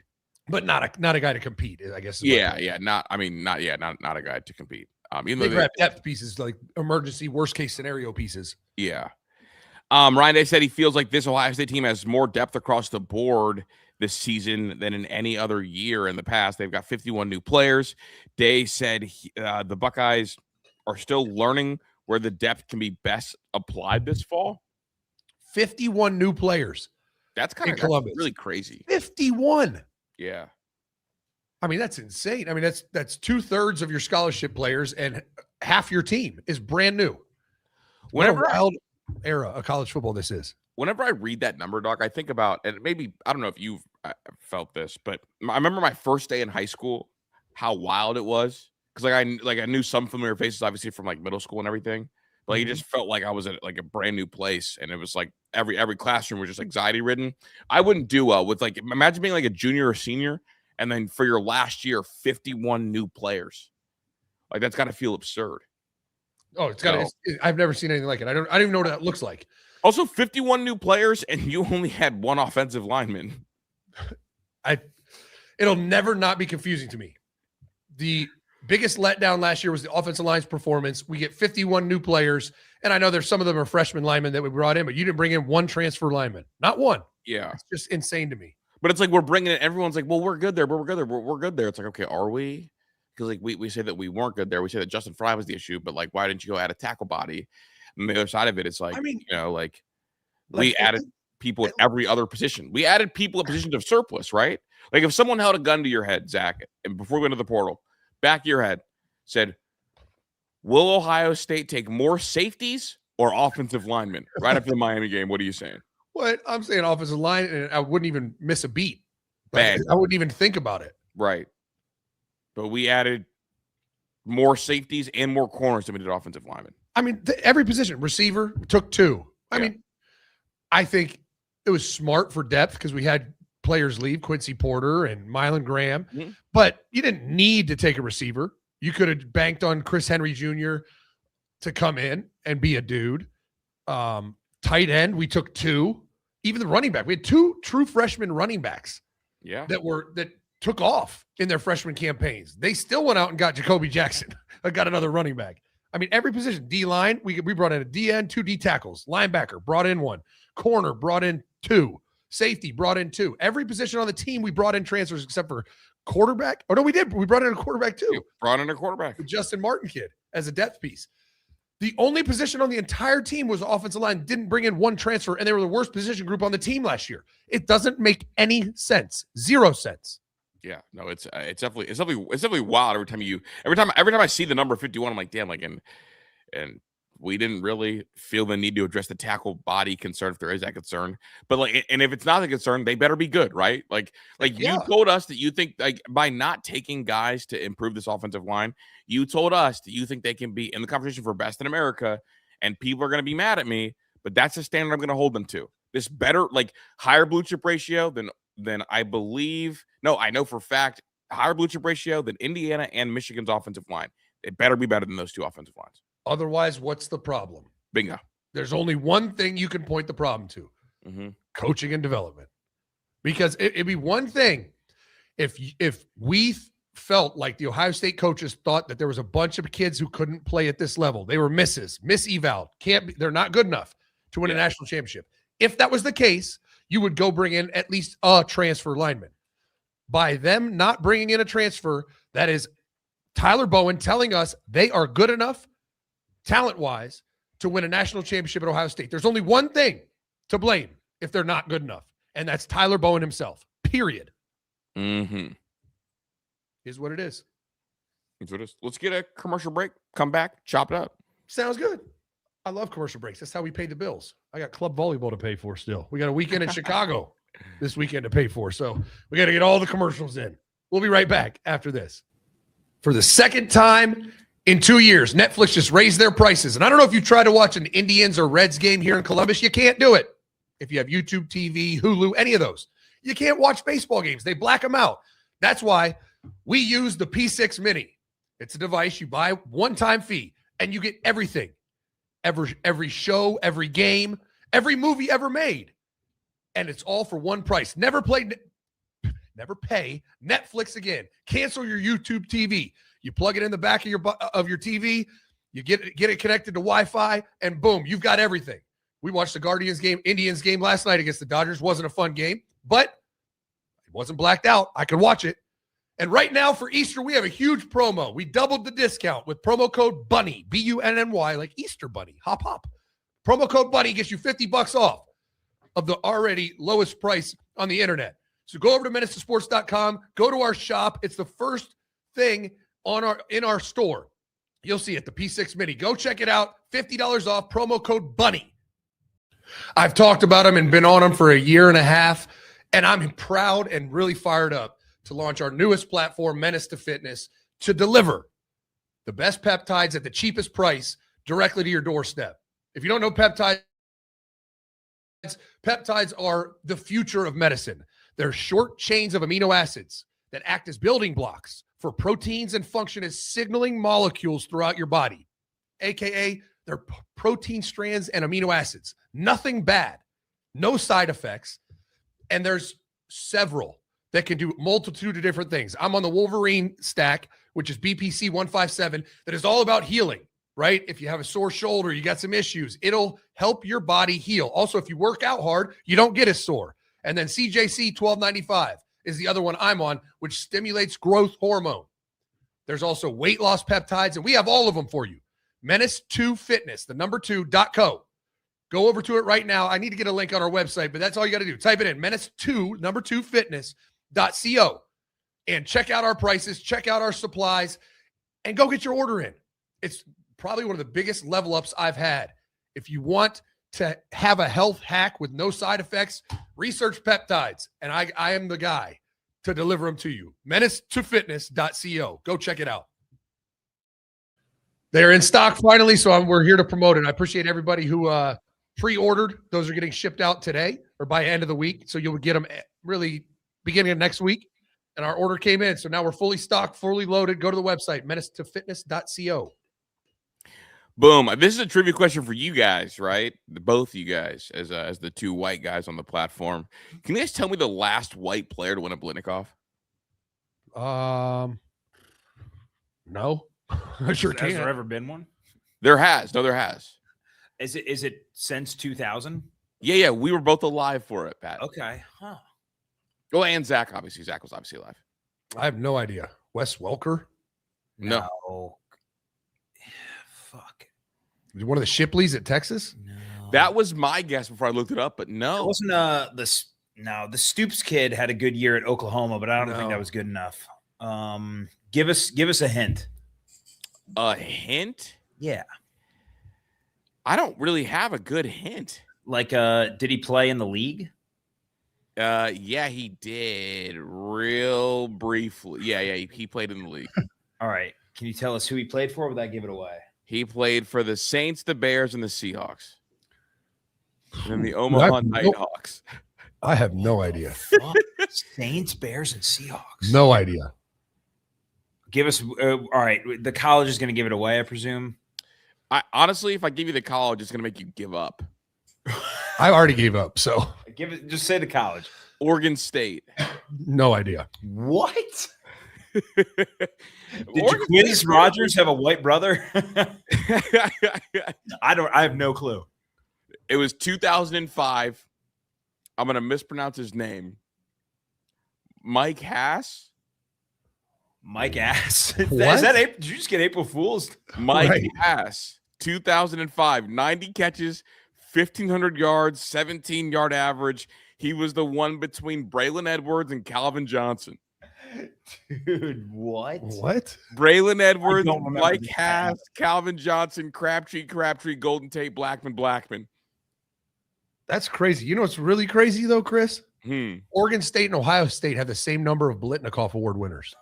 But not a guy to compete, I guess. Not a guy to compete. Even they grab depth pieces, like emergency, worst case scenario pieces. Yeah. Ryan Day said he feels like this Ohio State team has more depth across the board this season than in any other year in the past. They've got 51 new players. Day said the Buckeyes are still learning where the depth can be best applied this fall. 51 new players. That's kind of really crazy. 51. Yeah. I mean, that's insane. I mean, that's 2/3 of your scholarship players and half your team is brand new. Whenever what a wild era of college football this is. Whenever I read that number, Doc, I think about, and maybe, I don't know if you've felt this, but I remember my first day in high school, how wild it was. Because I knew some familiar faces, obviously, from like middle school and everything. But it just felt like I was at like a brand new place, and it was like every classroom was just anxiety ridden. I wouldn't do well with, like, imagine being like a junior or senior, and then for your last year, 51 new players. Like, that's got to feel absurd. Oh, I've never seen anything like it. I don't even know what that looks like. Also, 51 new players, and you only had one offensive lineman. It'll never not be confusing to me. The biggest letdown last year was the offensive line's performance. We get 51 new players, and I know there's some of them are freshman linemen that we brought in, but you didn't bring in one transfer lineman. Not one. Yeah. It's just insane to me. But it's like we're bringing it. Everyone's like, well, we're good there. We're good there. We're good there. It's like, okay, are we? Because like we say that we weren't good there. We say that Justin Fry was the issue, but like, why didn't you go add a tackle body? And the other side of it, it's like, I mean, we added people at every other position. We added people at positions of surplus, right? Like if someone held a gun to your head, Zach, and before we went to the portal, back of your head, said, will Ohio State take more safeties or offensive linemen right after the Miami game? What are you saying? What I'm saying, offensive line, and I wouldn't even miss a beat. Like, I wouldn't even think about it. Right. But we added more safeties and more corners than we did offensive linemen. I mean, every position, receiver took 2. I mean, I think it was smart for depth because we had players leave, Quincy Porter and Mylan Graham, but you didn't need to take a receiver. You could have banked on Chris Henry Jr. to come in and be a dude. Tight end, we took 2. Even the running back, we had 2 true freshman running backs. Yeah, that took off in their freshman campaigns. They still went out and got Jacoby Jackson. got another running back. I mean, every position, D-line, we brought in a DN, 2 D tackles, linebacker, brought in 1, corner, brought in 2, safety, brought in 2. Every position on the team, we brought in transfers except for quarterback. Oh, no, we did. We brought in a quarterback too. You brought in a quarterback. The Justin Martin kid as a depth piece. The only position on the entire team was offensive line. Didn't bring in 1 transfer, and they were the worst position group on the team last year. It doesn't make any sense. 0 sense. Yeah, no, it's definitely wild every time I see the number 51, I'm like, damn, like, and we didn't really feel the need to address the tackle body concern if there is that concern. But like, and if it's not a concern, they better be good, right? Like you told us that you think, like, by not taking guys to improve this offensive line, you told us that you think they can be in the conversation for best in America, and people are going to be mad at me, but that's the standard I'm going to hold them to. this better, like higher blue chip ratio than I believe. No, I know for a fact higher blue chip ratio than Indiana and Michigan's offensive line. It better be better than those two offensive lines. Otherwise, what's the problem? Bingo. There's only one thing you can point the problem to: coaching and development. Because it'd be one thing if we felt like the Ohio State coaches thought that there was a bunch of kids who couldn't play at this level. They were miss eval, they're not good enough to win a national championship. If that was the case, you would go bring in at least a transfer lineman. By them not bringing in a transfer, that is Tyler Bowen telling us they are good enough talent-wise to win a national championship at Ohio State. There's only one thing to blame if they're not good enough, and that's Tyler Bowen himself, period. Is what it is. Is what it is. Let's get a commercial break, come back, chop it up. Sounds good. I love commercial breaks. That's how we pay the bills. I got club volleyball to pay for still. We got a weekend in Chicago this weekend to pay for, so we got to get all the commercials in. We'll be right back after this. For the second time in 2 years, Netflix just raised their prices. And I don't know if you try to watch an Indians or Reds game here in Columbus. You can't do it. If you have YouTube TV, Hulu, any of those, you can't watch baseball games. They black them out. That's why we use the P6 Mini. It's a device you buy, one-time fee, and you get everything. Every show, every game, every movie ever made. And it's all for one price. Never pay Netflix again. Cancel your YouTube TV. You plug it in the back of your TV, you get it connected to Wi-Fi, and boom, you've got everything. We watched the Indians game last night against the Dodgers. Wasn't a fun game, but it wasn't blacked out. I could watch it. And right now for Easter, we have a huge promo. We doubled the discount with promo code BUNNY, BUNNY, like Easter Bunny, hop, hop. Promo code BUNNY gets you $50 off of the already lowest price on the internet. So go over to menacetosports.com, go to our shop. It's the first thing in our store. You'll see it, the P6 Mini. Go check it out. $50 off, promo code BUNNY. I've talked about them and been on them for a year and a half, and I'm proud and really fired up to launch our newest platform, Menace to Fitness, to deliver the best peptides at the cheapest price directly to your doorstep. If you don't know peptides are the future of medicine. They're short chains of amino acids that act as building blocks for proteins and function as signaling molecules throughout your body, aka they're protein strands and amino acids. Nothing bad, no side effects, and there's several that can do a multitude of different things. I'm on the Wolverine stack, which is BPC 157, that is all about healing, right? If you have a sore shoulder, you got some issues, it'll help your body heal. Also, if you work out hard, you don't get as sore. And then CJC 1295 is the other one I'm on, which stimulates growth hormone. There's also weight loss peptides, and we have all of them for you. Menace2Fitness, the number 2.co. Go over to it right now. I need to get a link on our website, but that's all you got to do. Type it in, Menace2, number 2Fitness.co, and check out our prices, check out our supplies, and go get your order in. It's probably one of the biggest level ups I've had. If you want to have a health hack with no side effects, research peptides, and I am the guy to deliver them to you. Menace2Fitness.co. Go check it out. They're in stock finally, so we're here to promote it. I appreciate everybody who pre-ordered. Those are getting shipped out today or by end of the week, so you'll get them really beginning of next week. And our order came in, so now we're fully stocked, fully loaded. Go to the website, Menace2Fitness.co. Boom. This is a trivia question for you guys, right? Both of you guys, as the two white guys on the platform. Can you guys tell me the last white player to win a Blitnikoff? No. I sure can't. Has there ever been one? There has. No, there has. Is it since 2000? Yeah. We were both alive for it, Pat. Okay. Huh. Oh, and Zach, obviously. Zach was obviously alive. I have no idea. Wes Welker? No. Fuck. One of the Shipleys at Texas? No. That was my guess before I looked it up, but no. It wasn't the Stoops kid had a good year at Oklahoma, but I don't think that was good enough. Give us a hint. A hint? Yeah. I don't really have a good hint. Like, did he play in the league? Yeah, he did real briefly. Yeah, he played in the league. All right. Can you tell us who he played for? Or would that give it away? He played for the Saints, the Bears, and the Seahawks. And then the Omaha Nighthawks. I have no idea. Saints, Bears, and Seahawks. No idea. Give us all right. The college is going to give it away, I presume. Honestly, if I give you the college, it's going to make you give up. I already gave up, so Just say the college. Oregon State. no idea. What? Did Quiz Rogers have a white brother? I have no clue. It was 2005. I'm going to mispronounce his name. Mike Hass. Mike Ass. What? Did you just get April Fool's? Mike Hass, 2005, 90 catches, 1,500 yards, 17-yard average. He was the one between Braylon Edwards and Calvin Johnson. Dude, what? What? Braylon Edwards, don't remember Mike this Hass, Calvin Johnson, Crabtree, Golden Tate, Blackman. That's crazy. You know what's really crazy though, Chris? Oregon State and Ohio State have the same number of Blitnikoff Award winners.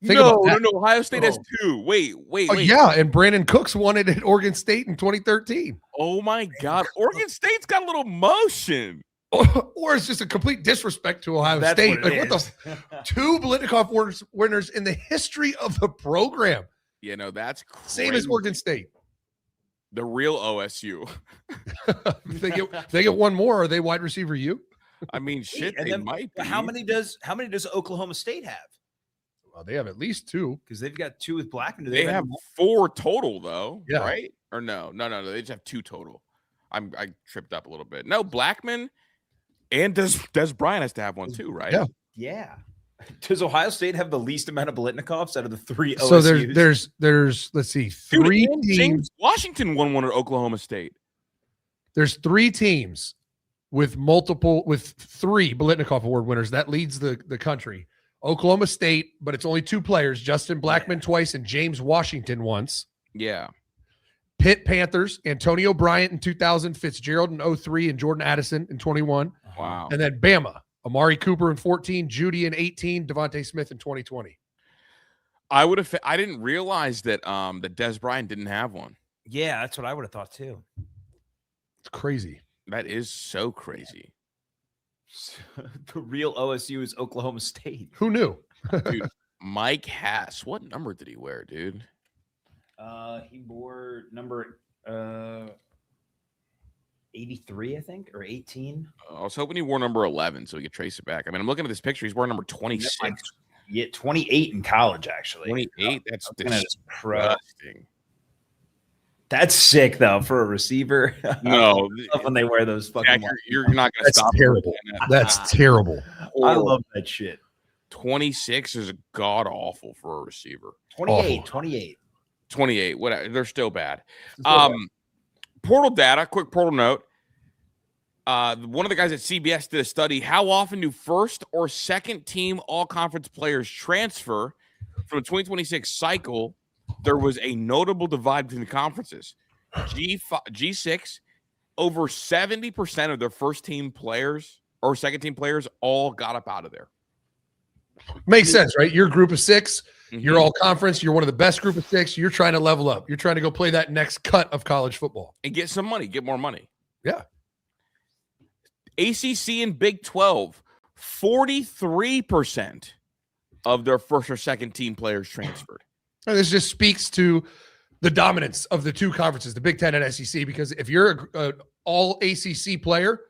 No. Ohio State has 2. Wait. Yeah, and Brandon Cooks won it at Oregon State in 2013. Oh my God, Oregon State's got a little motion. Or it's just a complete disrespect to Ohio State. What the 2 Blitnikoff winners in the history of the program. You know, that's crazy. Same as Oregon State. The real OSU. If they get one more, are they wide receiver U? I mean, shit, they might be. How many does Oklahoma State have? Well, they have at least 2. Because they've got 2 with Blackman. Do They have 4 total, though. Yeah. Right? Or no. They just have 2 total. I tripped up a little bit. No, Blackman and Des Bryant has to have one too, right? Yeah. Does Ohio State have the least amount of Blitnikoffs out of the 3 OSUs? So there's let's see, 3 Dude, teams. James Washington won one at Oklahoma State. There's 3 teams with 3 Blitnikoff Award winners. That leads the country. Oklahoma State, but it's only 2 players, Justin Blackman twice and James Washington once. Yeah. Pitt Panthers, Antonio Bryant in 2000, Fitzgerald in 03, and Jordan Addison in 21. Wow. And then Bama, Amari Cooper in 14, Judy in 18, Devontae Smith in 2020. I didn't realize that that Des Bryant didn't have one. Yeah, that's what I would have thought too. It's crazy. That is so crazy. The real OSU is Oklahoma State. Who knew? Dude, Mike Hass. What number did he wear, dude? He wore number 83, I think, or 18. I was hoping he wore number 11 so we could trace it back. I mean, I'm looking at this picture. He's wearing number 26. Yeah, 28 in college, actually. 28? That's disgusting. That's sick, though, for a receiver. No. I love when they wear those fucking Jack, you're not going to stop. Terrible. That's terrible. I love that shit. 26 is god-awful for a receiver. 28, Oh. 28. Whatever. They're still bad. Portal data, quick portal note. One of the guys at CBS did a study. How often do first or second team all-conference players transfer from the 2026 cycle? There was a notable divide between the conferences. G6, over 70% of their first team players or second team players all got up out of there. Makes sense, right? You're a group of 6. You're all conference. You're one of the best group of 6. You're trying to level up. You're trying to go play that next cut of college football. And get some money, get more money. Yeah. ACC and Big 12, 43% of their first or second team players transferred. And this just speaks to the dominance of the 2 conferences, the Big 10 and SEC, because if you're an all ACC player,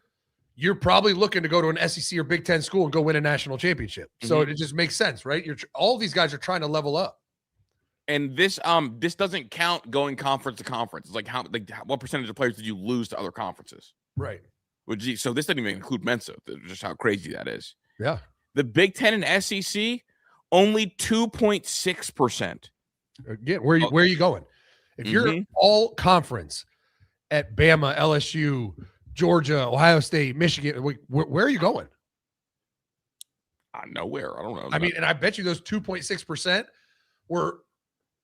you're probably looking to go to an SEC or Big 10 school and go win a national championship. So it just makes sense, right? All these guys are trying to level up. And this doesn't count going conference to conference. It's like what percentage of players did you lose to other conferences? Right. So this doesn't even include Mensa. Just how crazy that is. Yeah. The Big 10 and SEC, only 2.6%. Again, where are you going? If you're all conference at Bama, LSU, Georgia, Ohio State, Michigan, where are you going? Nowhere. I don't know. I mean, and I bet you those 2.6% were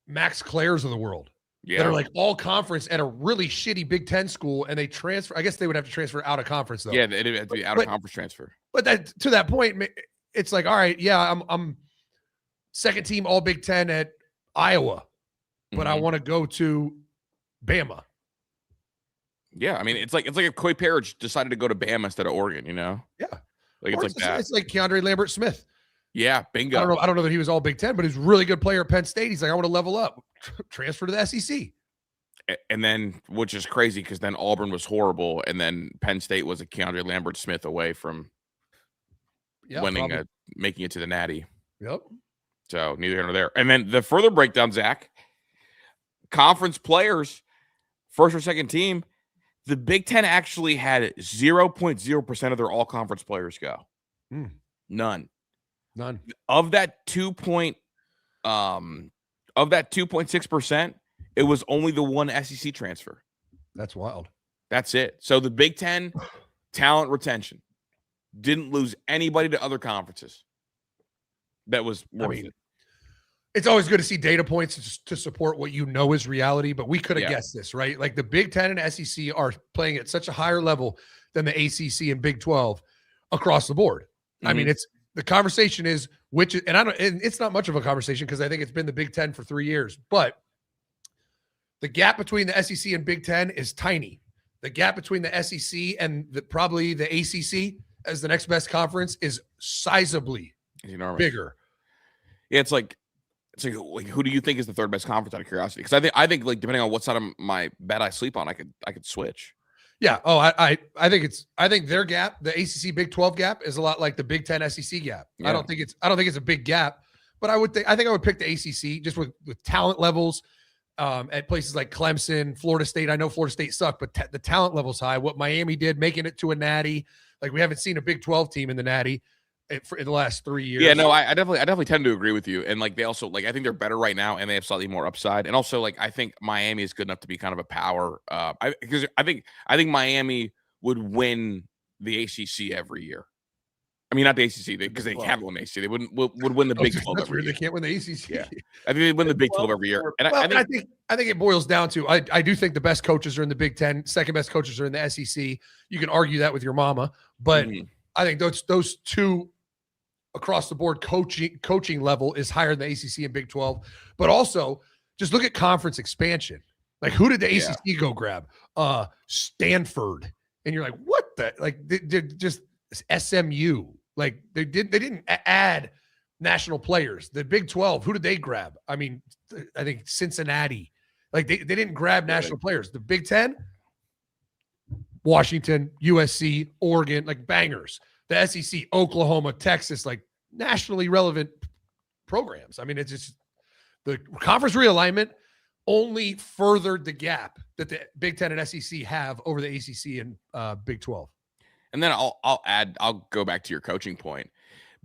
Max Clairs of the world. Yeah. That are like all conference at a really shitty Big 10 school, and they transfer. I guess they would have to transfer out of conference though. Yeah, it'd have to be out of conference transfer. But that to that point, it's like, all right, yeah, I'm second team all Big 10 at Iowa, but I want to go to Bama. Yeah, I mean, it's like if Coy Parrish decided to go to Bama instead of Oregon, Yeah. Like it's like that. It's like Keandre Lambert-Smith. Yeah, bingo. I don't know that he was all Big Ten, but he's a really good player at Penn State. He's like, I want to level up, transfer to the SEC. And then, which is crazy because then Auburn was horrible, and then Penn State was a Keandre Lambert-Smith away from making it to the Natty. Yep. So neither here nor there. And then the further breakdown, Zach, conference players, first or second team, the Big Ten actually had 0.0% of their all-conference players go. None. Of that 2.6%, it was only the one SEC transfer. That's wild. That's it. So the Big Ten talent retention didn't lose anybody to other conferences. That was worth it. It's always good to see data points to support what you know is reality, but we could have guessed this, right? Like the Big Ten and SEC are playing at such a higher level than the ACC and Big 12 across the board. I mean, the conversation is and it's not much of a conversation because I think it's been the Big Ten for 3 years, but the gap between the SEC and Big Ten is tiny. The gap between the SEC and probably the ACC as the next best conference is sizably bigger. Yeah, it's like who do you think is the third best conference out of curiosity? Because I think like depending on what side of my bed I sleep on, I could switch. Yeah. Oh, I think their gap, the ACC Big 12 gap, is a lot like the Big 10 SEC gap. Yeah. I don't think it's a big gap, but I think I would pick the ACC just with talent levels at places like Clemson, Florida State. I know Florida State sucked, but the talent level's high. What Miami did, making it to a Natty, like we haven't seen a Big 12 team in the Natty in the last 3 years. Yeah, no, I definitely tend to agree with you. And like they also I think they're better right now, and they have slightly more upside. And also I think Miami is good enough to be kind of a power. Because I think Miami would win the ACC every year. I mean, not the ACC because they can't win the ACC. They would win the Big 12 every year. They can't win the ACC. Yeah. I think they win the Big 12 every year. And I think it boils down to I do think the best coaches are in the Big 10. Second best coaches are in the SEC. You can argue that with your mama, but I think those two across the board coaching level is higher than the ACC and Big 12. But also, just look at conference expansion. Like, who did the ACC go grab? Stanford. And you're like, what the? Like, they're just SMU. Like, they didn't add national players. The Big 12, who did they grab? I mean, I think Cincinnati. Like, they didn't grab national players. The Big 10, Washington, USC, Oregon, like bangers. The SEC, Oklahoma, Texas, like nationally relevant programs. I mean, it's just the conference realignment only furthered the gap that the Big 10 and SEC have over the ACC and Big 12. And then I'll go back to your coaching point.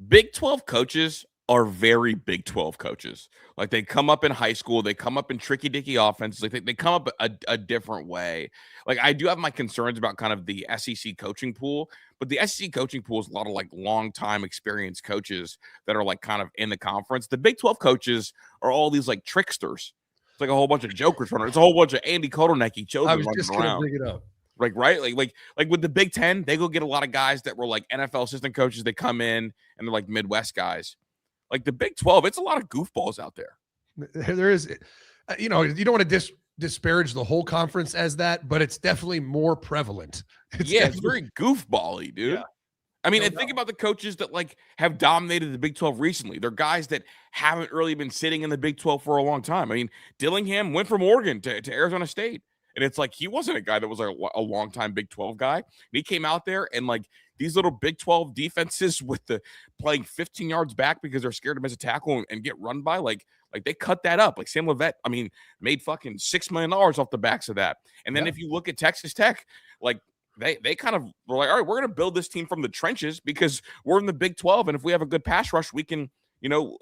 Big 12 coaches are very Big 12 coaches. Like, they come up in high school, they come up in tricky dicky offenses. Like they come up a different way. Like, I do have my concerns about kind of the SEC coaching pool, but the SEC coaching pool is a lot of like long time experienced coaches that are like kind of in the conference. The Big 12 coaches are all these like tricksters. It's like a whole bunch of jokers running. It's a whole bunch of Andy Kotelnicki children. I was just going to bring it up. Like, right? Like with the Big 10, they go get a lot of guys that were like NFL assistant coaches. They come in and they're like Midwest guys. Like the Big 12, it's a lot of goofballs out there. There is, you don't want to disparage the whole conference as that, but it's definitely more prevalent. It's very goofball-y, dude. Yeah. I mean, think about the coaches that like have dominated the Big 12 recently. They're guys that haven't really been sitting in the Big 12 for a long time. I mean, Dillingham went from Oregon to Arizona State. And it's like, he wasn't a guy that was a long-time Big 12 guy. And he came out there and like these little Big 12 defenses with the playing 15 yards back because they're scared to miss a tackle and get run by. Like they cut that up. Like Sam Levet, I mean, made fucking $6 million off the backs of that. And then if you look at Texas Tech, like they kind of were like, all right, we're going to build this team from the trenches because we're in the Big 12. And if we have a good pass rush, we can,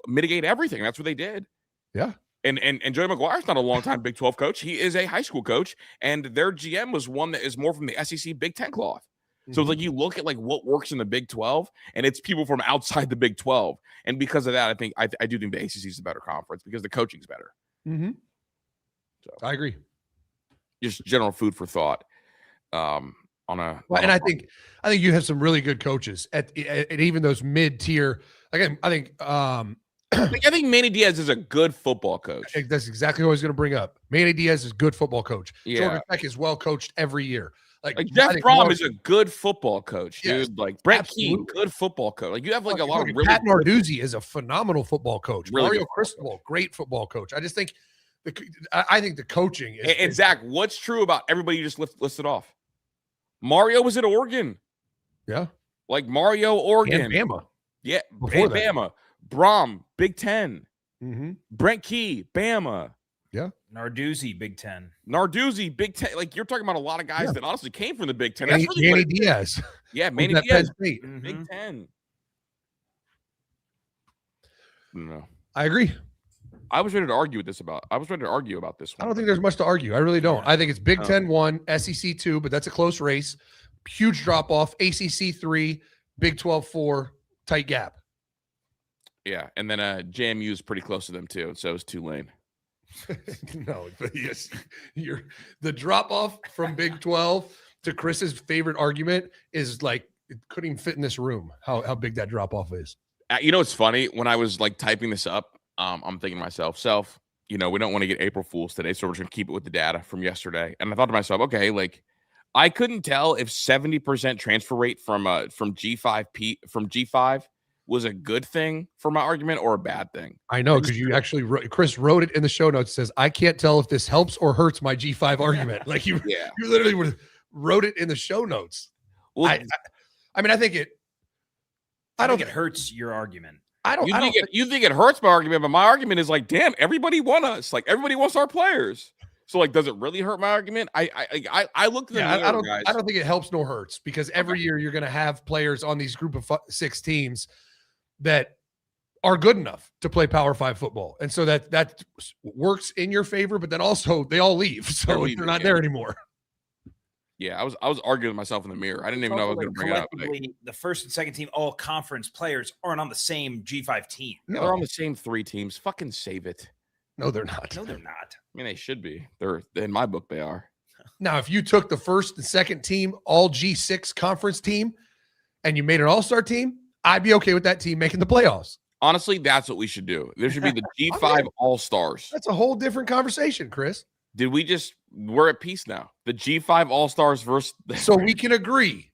mitigate everything. That's what they did. Yeah. And Joey McGuire's not a long-time Big 12 coach. He is a high school coach, and their GM was one that is more from the SEC Big 10 cloth. So it's like you look at like what works in the Big 12, and it's people from outside the Big 12. And because of that, I do think the ACC is a better conference because the coaching's better. Mm-hmm. So I agree. Just general food for thought. I think you have some really good coaches at even those mid-tier. Again, I think Like, I think Manny Diaz is a good football coach. That's exactly what I was going to bring up. Manny Diaz is a good football coach. Yeah. Georgia Tech is well coached every year. Like Jeff Brom is a good football coach, dude. Yes, like Brett absolutely. Key, good football coach. Like you have like a lot of really Pat Narduzzi is a phenomenal football coach. Really Mario good Cristobal, great football coach. I just think I think the coaching is. And Zach, what's true about everybody you just listed off? Mario was at Oregon. Yeah. Like Mario, Oregon. And Bama. Yeah. Before And that. Bama. Brom, Big Ten. Mm-hmm. Brent Key, Bama. Yeah. Narduzzi, Big Ten. Narduzzi, Big Ten. Like you're talking about a lot of guys that honestly came from the Big Ten. Manny, That's really Manny Diaz. Yeah, Manny Penn Diaz. State. Big Ten. No. I agree. I was ready to argue about this one. I don't think there's much to argue. I really don't. I think it's Big Ten 1, SEC 2, but that's a close race. Huge drop off. ACC 3, Big 12 4, tight gap. Yeah, and then JMU is pretty close to them too. So is Tulane. No, but yes, the drop off from Big 12 to Chris's favorite argument is like it couldn't even fit in this room. How big that drop off is. You know, it's funny when I was like typing this up. I'm thinking to myself, we don't want to get April Fools today, so we're just gonna keep it with the data from yesterday. And I thought to myself, okay, like I couldn't tell if 70% transfer rate from G5 was a good thing for my argument or a bad thing. I know, because you actually Chris wrote it in the show notes. Says I can't tell if this helps or hurts my G5 argument. Like you literally wrote it in the show notes. Well, I mean, I think it. I don't think it hurts your argument. You think it hurts my argument, but my argument is like, damn, everybody wants us. Like everybody wants our players. So like, does it really hurt my argument? I looked at the mirror, guys. I don't think it helps nor hurts because every year you're going to have players on these group of 6 teams that are good enough to play Power 5 football, and so that works in your favor. But then also they all leave, so they're not there anymore. Yeah, I was arguing with myself in the mirror. I didn't even know I was going to bring it up. The first and second team all conference players aren't on the same G5 team. No. They're on the same 3 teams. Fucking save it. No, they're not. No, they're not. I mean, they should be. They're in my book. They are. Now, if you took the first and second team, all G6 conference team, and you made an all-star team, I'd be okay with that team making the playoffs. Honestly, that's what we should do. There should be the G5 All-Stars. That's a whole different conversation, Chris. We're at peace now. The G5 All-Stars versus. So we can agree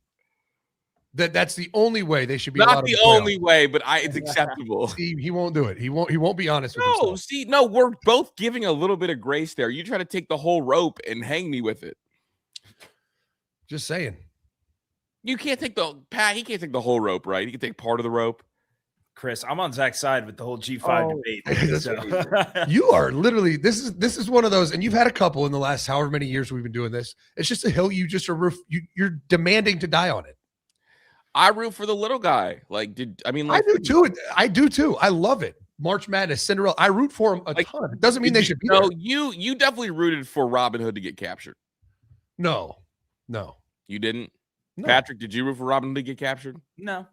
that that's the only way they should be. Not the only way, but it's acceptable. See, he won't do it. He won't be honest with himself. No, we're both giving a little bit of grace there. You try to take the whole rope and hang me with it. Just saying. You can't take Pat. He can't take the whole rope, right? He can take part of the rope. Chris, I'm on Zach's side with the whole G5 debate. So. You are literally this is one of those, and you've had a couple in the last however many years we've been doing this. It's just a hill you just are you're demanding to die on it. I root for the little guy. I do too. I do too. I love it. March Madness, Cinderella. I root for him a ton. It doesn't mean they should be there. You definitely rooted for Robin Hood to get captured. No. You didn't? No. Patrick, did you root for Robin Hood to get captured? No.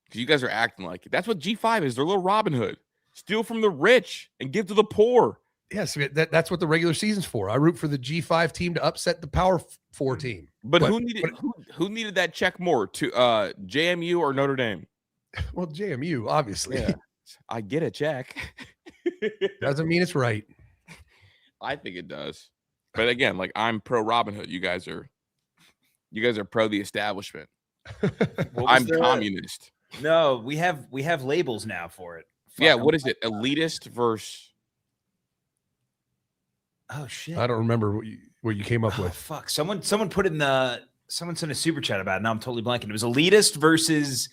Because you guys are acting like it. That's what G5 is. They're little Robin Hood. Steal from the rich and give to the poor. Yes, that's what the regular season's for. I root for the G5 team to upset the Power 4 team. But who needed that check more, to JMU or Notre Dame? Well, JMU, obviously. Yeah. I get a check. Doesn't mean it's right. I think it does. But again, I'm pro Robin Hood. You guys are pro the establishment. I'm communist. No, we have labels now for it. Yeah, what is it? Elitist versus. Oh shit! I don't remember what you came up with. Fuck! Someone put in someone sent a super chat about it. Now I'm totally blanking. It was elitist versus.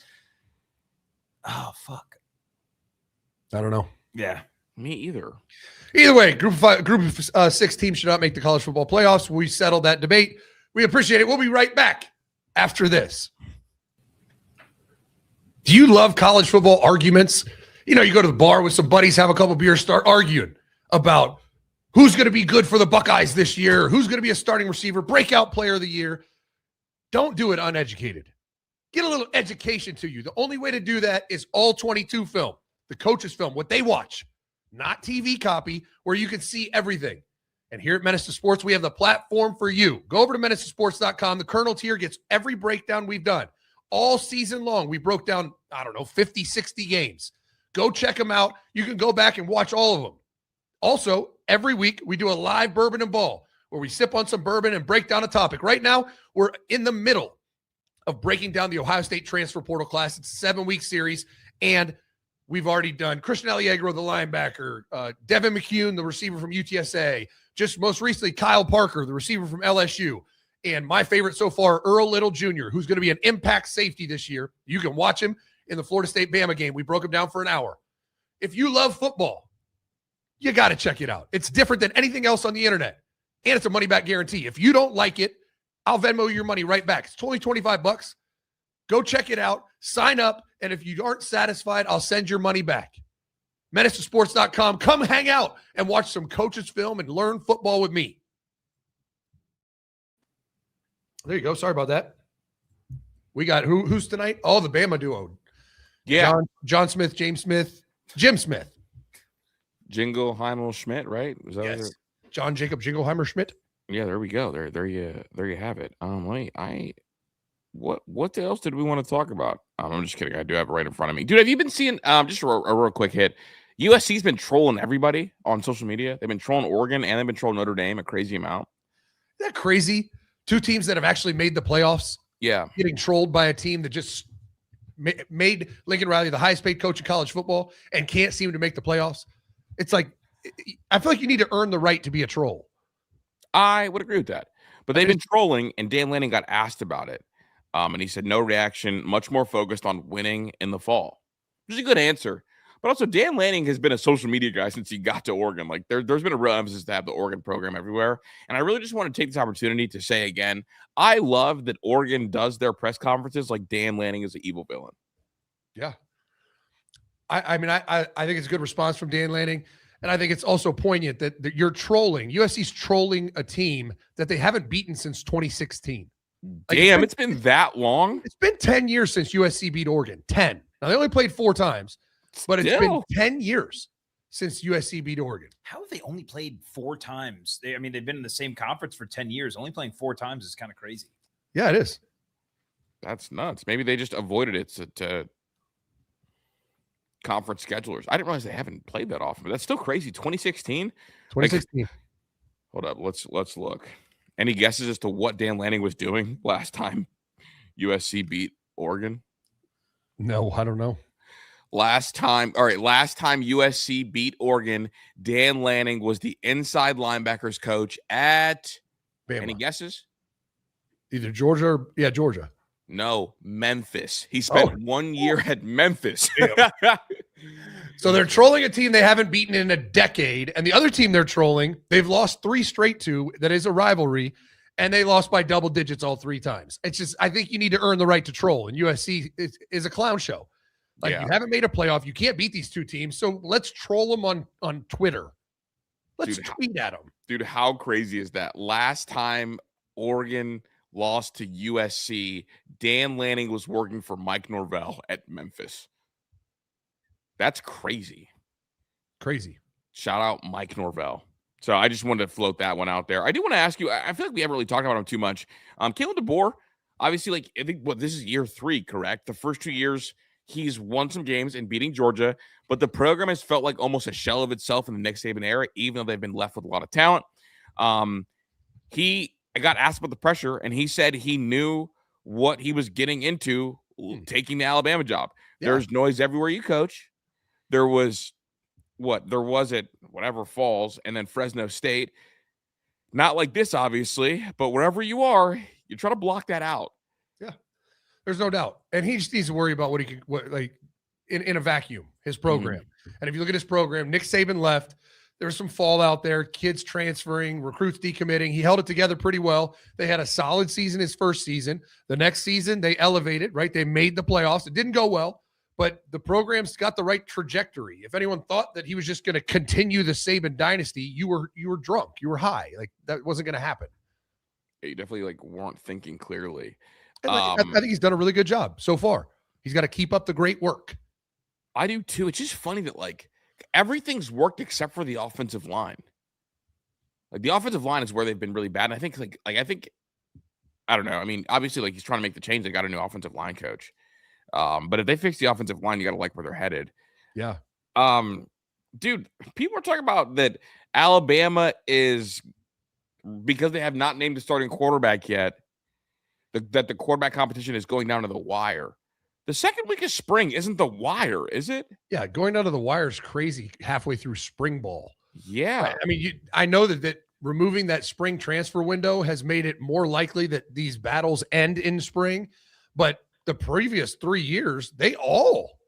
Oh fuck! I don't know. Yeah, me either. Either way, group of 6 teams should not make the college football playoffs. We settled that debate. We appreciate it. We'll be right back after this. Do you love college football arguments? You go to the bar with some buddies, have a couple beers, start arguing about who's going to be good for the Buckeyes this year, who's going to be a starting receiver, breakout player of the year. Don't do it uneducated. Get a little education to you. The only way to do that is all 22 film, the coaches film, what they watch, not TV copy, where you can see everything. And here at Menace to Sports, we have the platform for you. Go over to menacetosports.com. The Colonel tier gets every breakdown we've done. All season long, we broke down, 50, 60 games. Go check them out. You can go back and watch all of them. Also, every week we do a live bourbon and ball where we sip on some bourbon and break down a topic. Right now, we're in the middle of breaking down the Ohio State transfer portal class. It's a 7-week series, and we've already done Christian Allegro, the linebacker, Devin McCune, the receiver from UTSA, just most recently Kyle Parker, the receiver from LSU, and my favorite so far, Earl Little Jr., who's going to be an impact safety this year. You can watch him in the Florida State-Bama game. We broke him down for an hour. If you love football, you got to check it out. It's different than anything else on the internet, and it's a money-back guarantee. If you don't like it, I'll Venmo your money right back. It's only $25. Go check it out. Sign up. And if you aren't satisfied, I'll send your money back. MenaceToSports.com. Come hang out and watch some coaches film and learn football with me. There you go. Sorry about that. We got who's tonight? Oh, the Bama duo. Yeah. John Smith, James Smith, Jim Smith. Jingleheimer Schmidt, right? Was that Yes. John Jacob Jingleheimer Schmidt. Yeah, there we go. There you have it. What else did we want to talk about? I'm just kidding. I do have it right in front of me. Dude, have you been seeing just a real quick hit? USC's been trolling everybody on social media. They've been trolling Oregon and they've been trolling Notre Dame a crazy amount. Isn't that crazy? Two teams that have actually made the playoffs. Yeah. Getting trolled by a team that just made Lincoln Riley the highest paid coach in college football and can't seem to make the playoffs. It's like, I feel like you need to earn the right to be a troll. I would agree with that. But they've been trolling, and Dan Lanning got asked about it. And he said no reaction, much more focused on winning in the fall. Which is a good answer. But also, Dan Lanning has been a social media guy since he got to Oregon. Like, there's been a real emphasis to have the Oregon program everywhere. And I really just want to take this opportunity to say again, I love that Oregon does their press conferences like Dan Lanning is an evil villain. Yeah. I mean, I think it's a good response from Dan Lanning. And I think it's also poignant that you're trolling. USC's trolling a team that they haven't beaten since 2016. Like, Damn, it's been that long? It's been 10 years since USC beat Oregon. 10. Now, they only played 4 times, but it's been 10 years since USC beat Oregon. How have they only played 4 times? They've been in the same conference for 10 years. Only playing 4 times is kind of crazy. Yeah, it is. That's nuts. Maybe they just avoided it to conference schedulers. I didn't realize they haven't played that often, but that's still crazy. 2016? 2016. Like, hold up. Let's look. Any guesses as to what Dan Lanning was doing last time USC beat Oregon? No, I don't know. Last time USC beat Oregon, Dan Lanning was the inside linebackers coach at Bama. Any guesses? Either Georgia or Georgia. No, Memphis. He spent 1 year at Memphis. So they're trolling a team they haven't beaten in a decade. And the other team they're trolling, they've lost 3 straight to. That is a rivalry. And they lost by double digits all 3 times. It's just, I think you need to earn the right to troll. And USC is a clown show. Like, you haven't made a playoff. You can't beat these 2 teams. So let's troll them on Twitter. Let's tweet at them. Dude, how crazy is that? Last time Oregon lost to USC, Dan Lanning was working for Mike Norvell at Memphis. That's crazy. Crazy. Shout out Mike Norvell. So I just wanted to float that one out there. I do want to ask you, I feel like we haven't really talked about him too much. Kalen DeBoer, obviously, like, I think this is year 3, correct? The first 2 years, he's won some games and beating Georgia, but the program has felt like almost a shell of itself in the Nick Saban era, even though they've been left with a lot of talent. I got asked about the pressure, and he said he knew what he was getting into taking the Alabama job. Yeah. There's noise everywhere you coach. There was at whatever Falls and then Fresno State. Not like this, obviously, but wherever you are, you try to block that out. Yeah, there's no doubt. And he just needs to worry about what he can, in a vacuum, his program. Mm-hmm. And if you look at his program, Nick Saban left. There was some fallout there, kids transferring, recruits decommitting. He held it together pretty well. They had a solid season his first season. The next season, they elevated, right? They made the playoffs. It didn't go well, but the program's got the right trajectory. If anyone thought that he was just going to continue the Saban dynasty, you were drunk. You were high. Like, that wasn't going to happen. Yeah, you definitely weren't thinking clearly. I think he's done a really good job so far. He's got to keep up the great work. I do too. It's just funny that everything's worked except for the offensive line. Like, the offensive line is where they've been really bad. And I think I don't know. I mean, obviously, he's trying to make the change. They got a new offensive line coach. But if they fix the offensive line, you got to like where they're headed. Yeah. Dude, people are talking about that Alabama is, because they have not named a starting quarterback yet, that the quarterback competition is going down to the wire. The second week of spring isn't the wire, is it? Yeah, going down to the wire is crazy halfway through spring ball. Yeah. I mean, I know that removing that spring transfer window has made it more likely that these battles end in spring, but the previous 3 years, they all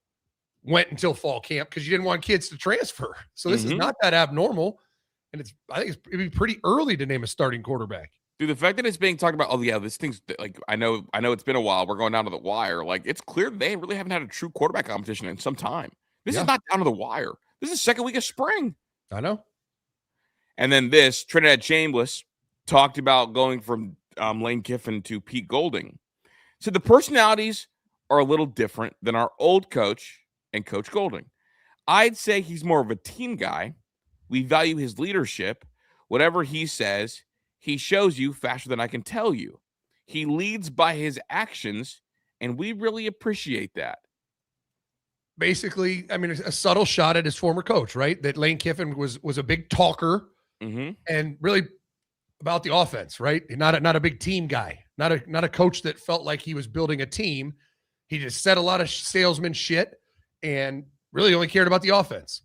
went until fall camp because you didn't want kids to transfer. So this is not that abnormal. And I think it'd be pretty early to name a starting quarterback. Dude, the fact that it's being talked about, oh yeah, this thing's like, I know it's been a while. We're going down to the wire. Like, it's clear they really haven't had a true quarterback competition in some time. This is not down to the wire. This is the second week of spring. I know. And then Trinidad Chambliss talked about going from Lane Kiffin to Pete Golding. So the personalities are a little different than our old coach and Coach Golding. I'd say he's more of a team guy. We value his leadership. Whatever he says, he shows you faster than I can tell you. He leads by his actions, and we really appreciate that. Basically, I mean, a subtle shot at his former coach, right? That Lane Kiffin was a big talker and really about the offense, right? Not a big team guy, not a coach that felt like he was building a team. He just said a lot of salesman shit and really only cared about the offense.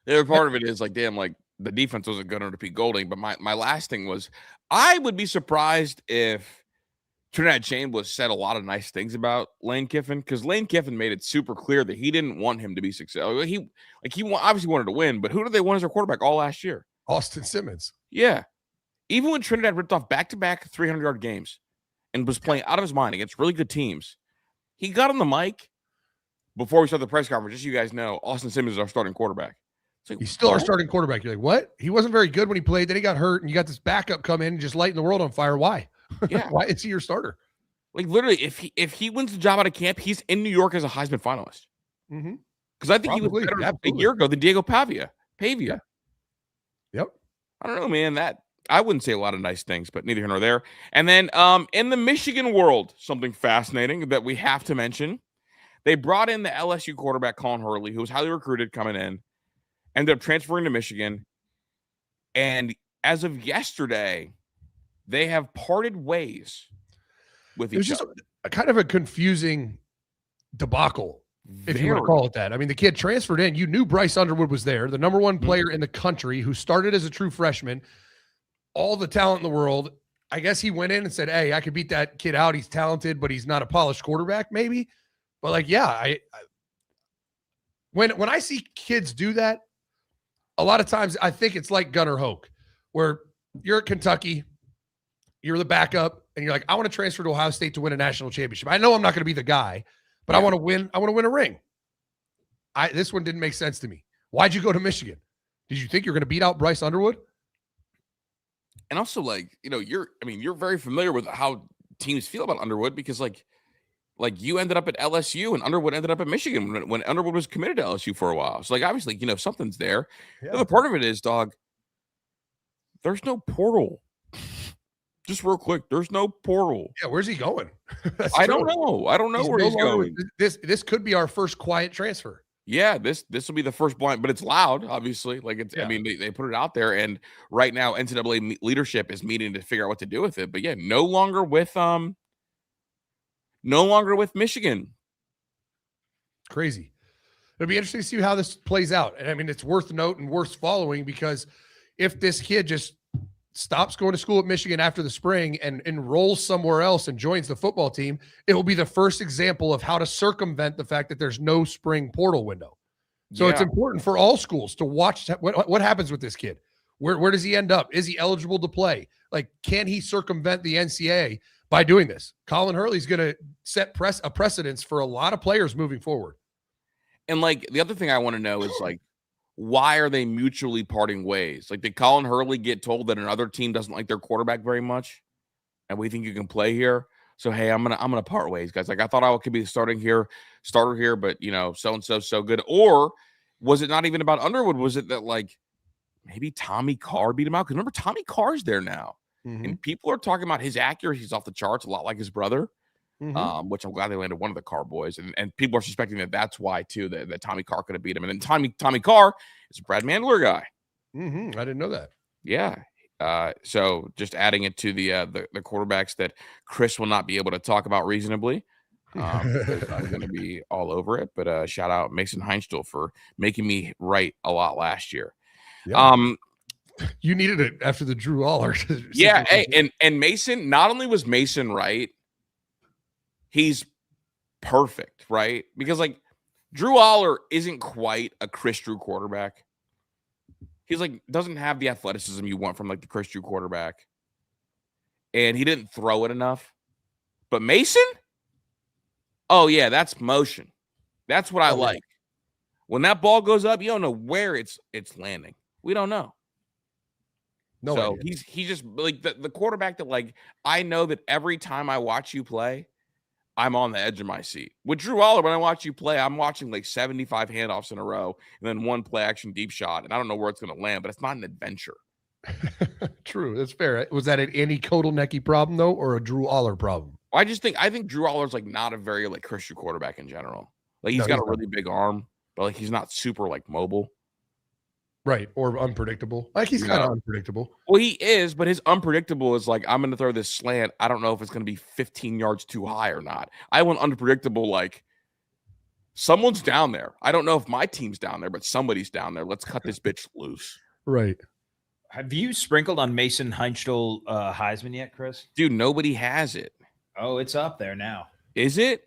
The other part of it is like, damn, like the defense wasn't good under Pete Golding. But my last thing was, I would be surprised if Trinidad Chambliss said a lot of nice things about Lane Kiffin, because Lane Kiffin made it super clear that he didn't want him to be successful. He obviously wanted to win, but who did they want as their quarterback all last year? Austin Simmons. Yeah. Even when Trinidad ripped off back-to-back 300-yard games and was playing out of his mind against really good teams, he got on the mic before we started the press conference. Just so you guys know, Austin Simmons is our starting quarterback. Like, he's still our starting quarterback. You're like, what? He wasn't very good when he played. Then he got hurt, and you got this backup come in and just lighting the world on fire. Why? Yeah. Why is he your starter? Like, literally, if he wins the job out of camp, he's in New York as a Heisman finalist. Because I think he was better a year ago than Diego Pavia. Yep. I don't know, man. That I wouldn't say a lot of nice things, but neither here nor there. And then in the Michigan world, something fascinating that we have to mention. They brought in the LSU quarterback, Colin Hurley, who was highly recruited coming in, ended up transferring to Michigan. And as of yesterday, they have parted ways with each other. It was just a kind of a confusing debacle, if you want to call it that. I mean, the kid transferred in. You knew Bryce Underwood was there, the number one player in the country who started as a true freshman, all the talent in the world. I guess he went in and said, hey, I could beat that kid out. He's talented, but he's not a polished quarterback, maybe. But like, yeah, when I see kids do that, a lot of times I think it's like Gunnar Hoke, where you're at Kentucky, you're the backup, and you're like, I want to transfer to Ohio State to win a national championship. I know I'm not going to be the guy, but I want to win. I want to win a ring. This one didn't make sense to me. Why'd you go to Michigan? Did you think you're going to beat out Bryce Underwood? And also, like, you know, you're very familiar with how teams feel about Underwood, because like you ended up at LSU and Underwood ended up at Michigan when Underwood was committed to LSU for a while. So like, obviously, you know, something's there. Yeah. The other part of it is, dog, there's no portal. Just real quick, there's no portal. Yeah, where's he going? I don't know. I don't know where he's going. This could be our first quiet transfer. Yeah, this will be the first blind, but it's loud, obviously. Like it's, I mean, they put it out there, and right now NCAA leadership is meeting to figure out what to do with it. But yeah, no longer with Michigan. Crazy. It'll be interesting to see how this plays out. And I mean, it's worth note and worth following, because if this kid just stops going to school at Michigan after the spring and enrolls somewhere else and joins the football team, it will be the first example of how to circumvent the fact that there's no spring portal window. So it's important for all schools to watch what happens with this kid. Where does he end up? Is he eligible to play? Like, can he circumvent the NCAA by doing this? Colin Hurley's going to set a precedence for a lot of players moving forward. And like, the other thing I want to know is like, why are they mutually parting ways? Like, did Colin Hurley get told that another team doesn't like their quarterback very much, and we think you can play here? So hey, I'm gonna part ways, guys. Like, I thought I could be the starter here, but you know, so and so good. Or was it not even about Underwood? Was it that like maybe Tommy Carr beat him out? Because remember, Tommy Carr's there now, and people are talking about his accuracy is off the charts, a lot like his brother. which I'm glad they landed one of the Carr boys. And people are suspecting that that's why, too, that Tommy Carr could have beat him. And then Tommy Carr is a Brad Mandler guy. I didn't know that. Yeah. So just adding it to the quarterbacks that Chris will not be able to talk about reasonably. Because I'm going to be all over it. But shout out Mason Heinstl for making me right a lot last year. Yeah. You needed it after the Drew Aller. Yeah. Hey, and Mason, not only was Mason right, he's perfect, right? Because like Drew Aller isn't quite a Chris Drew quarterback. He's like doesn't have the athleticism you want from like the Chris Drew quarterback. And he didn't throw it enough. But Mason? Oh yeah, that's motion. That's what I like. When that ball goes up, you don't know where it's landing. We don't know. No, so he's just like the quarterback that like I know that every time I watch you play, I'm on the edge of my seat. With Drew Aller, when I watch you play, I'm watching like 75 handoffs in a row and then one play action deep shot, and I don't know where it's going to land, but it's not an adventure. True, that's fair. Was that an Andy Kotelnicki problem though, or a Drew Aller problem? I think Drew Aller's like not a very like Christian quarterback in general. Like he's got a really big arm, but like he's not super like mobile. Right, or unpredictable. Like he's kind of unpredictable. Well, he is, but his unpredictable is like I'm going to throw this slant. I don't know if it's going to be 15 yards too high or not. I want unpredictable like someone's down there. I don't know if my team's down there, but somebody's down there. Let's cut this bitch loose. Right. Have you sprinkled on Mason Heinstl Heisman yet, Chris? Dude, nobody has it. Oh, it's up there now. Is it?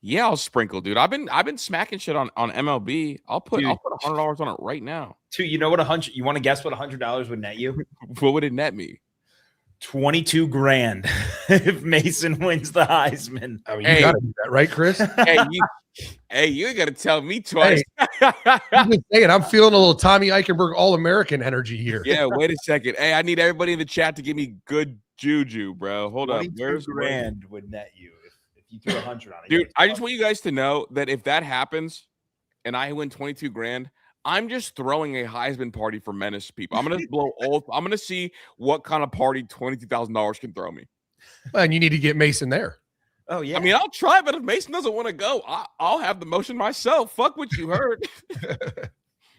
Yeah, I'll sprinkle, dude. I've been smacking shit on MLB. I'll put $100 on it right now. You know what you want to guess what $100 would net you? What would it net me? $22,000 if Mason wins the Heisman. I mean, you gotta do that, right, Chris? You ain't gotta tell me twice. I'm just saying, I'm feeling a little Tommy Eichenberg All-American energy here. Yeah, wait a second. Hey, I need everybody in the chat to give me good juju, bro. Hold up. Where's $1,000 would net you if you threw 100 on it? Dude, I just want you guys to know that if that happens and I win $22,000, I'm just throwing a Heisman party for Menace people. I'm gonna see what kind of party $22,000 can throw me. And you need to get Mason there. Oh yeah. I mean, I'll try, but if Mason doesn't want to go, I'll have the motion myself. Fuck what you heard.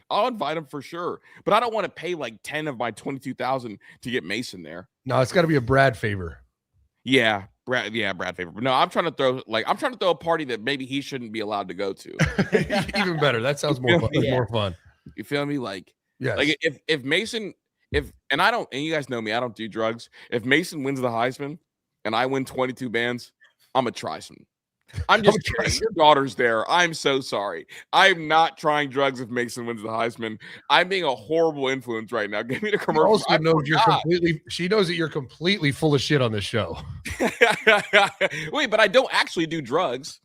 I'll invite him for sure, but I don't want to pay like 10 of my 22,000 to get Mason there. No, it's got to be a Brad favor. Yeah, Brad favor. But no, I'm trying to throw a party that maybe he shouldn't be allowed to go to. Even better. That sounds more fun. Yeah. More fun. You feel me? Like, yes. Like if Mason, and you guys know me, I don't do drugs. If Mason wins the Heisman and I win 22 bands, I'm gonna try some. I'm just kidding. Your daughter's there. I'm so sorry. I'm not trying drugs if Mason wins the Heisman. I'm being a horrible influence right now. Give me the commercial. She knows that you're completely full of shit on this show. Wait, but I don't actually do drugs.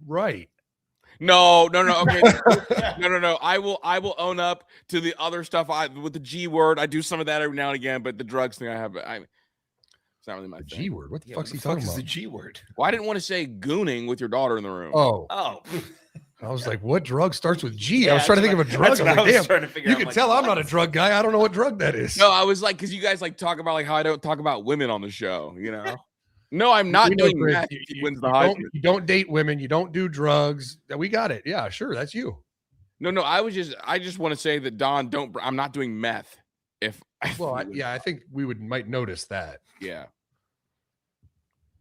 Right. No. Okay. No. I will own up to the other stuff. With the G word, I do some of that every now and again, but the drugs thing it's not really my thing. G word. What the fuck's he talking about? The G word. Well, I didn't want to say gooning with your daughter in the room. Oh. I was like, what drug starts with G? I was trying to think of a drug. I was trying to figure out. You can tell I'm not a drug guy. I don't know what drug that is. No, I was like, because you guys like talk about like how I don't talk about women on the show, you know? No, I'm not doing that. You don't date women. You don't do drugs. We got it. Yeah, sure. That's you. No. I just want to say that Don, I'm not doing meth. I think we might notice that. Yeah.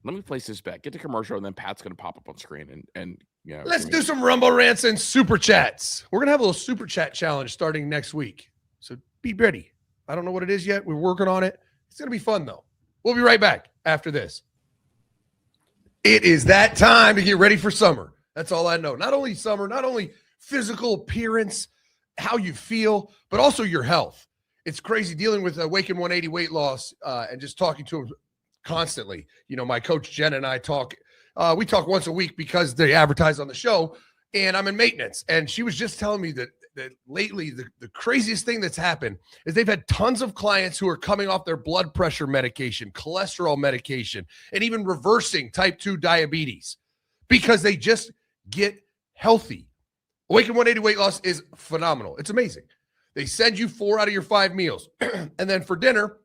Let me place this bet. Get the commercial, and then Pat's going to pop up on screen. And let's do some Rumble Rants and Super Chats. We're going to have a little Super Chat challenge starting next week. So be ready. I don't know what it is yet. We're working on it. It's going to be fun, though. We'll be right back after this. It is that time to get ready for summer. That's all I know. Not only summer, not only physical appearance, how you feel, but also your health. It's crazy dealing with Awaken 180 weight loss and just talking to him constantly. You know, my coach Jen and I talk. We talk once a week because they advertise on the show, and I'm in maintenance. And she was just telling me that lately the craziest thing that's happened is they've had tons of clients who are coming off their blood pressure medication, cholesterol medication, and even reversing type 2 diabetes because they just get healthy. Awaken 180 weight loss is phenomenal. It's amazing. They send you 4 out of your 5 meals. And then for dinner,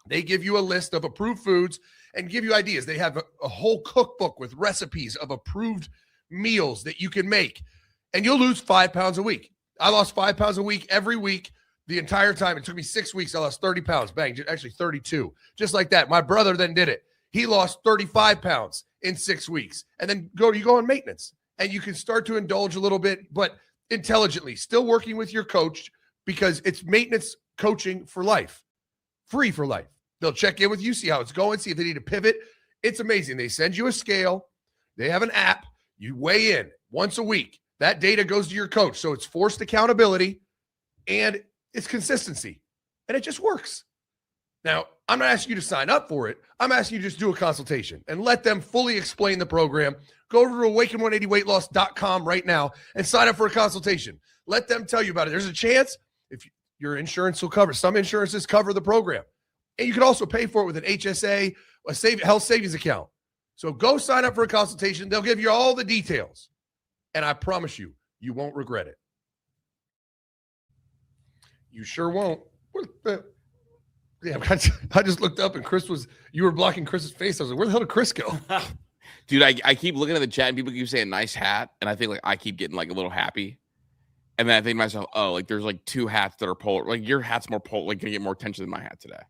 they give you a list of approved foods and give you ideas. They have a whole cookbook with recipes of approved meals that you can make, and you'll lose 5 pounds a week. I lost 5 pounds a week every week the entire time. It took me 6 weeks. I lost 30 pounds. Bang, actually 32. Just like that. My brother then did it. He lost 35 pounds in 6 weeks. And then you go on maintenance, and you can start to indulge a little bit, but intelligently, still working with your coach, because it's maintenance coaching for life, free for life. They'll check in with you, see how it's going, see if they need to pivot. It's amazing. They send you a scale. They have an app. You weigh in once a week. That data goes to your coach. So it's forced accountability and it's consistency. And it just works. Now, I'm not asking you to sign up for it. I'm asking you to just do a consultation and let them fully explain the program. Go over to awaken180weightloss.com right now and sign up for a consultation. Let them tell you about it. There's a chance if your insurance will cover. Some insurances cover the program. And you can also pay for it with an HSA, a health savings account. So go sign up for a consultation. They'll give you all the details. And I promise you, you won't regret it. You sure won't. Yeah, I just looked up and you were blocking Chris's face. I was like, where the hell did Chris go? Dude, I keep looking at the chat and people keep saying nice hat. And I think like I keep getting like a little happy. And then I think to myself, oh, like there's like 2 hats that are polar. Like your hat's more polar, like gonna get more attention than my hat today.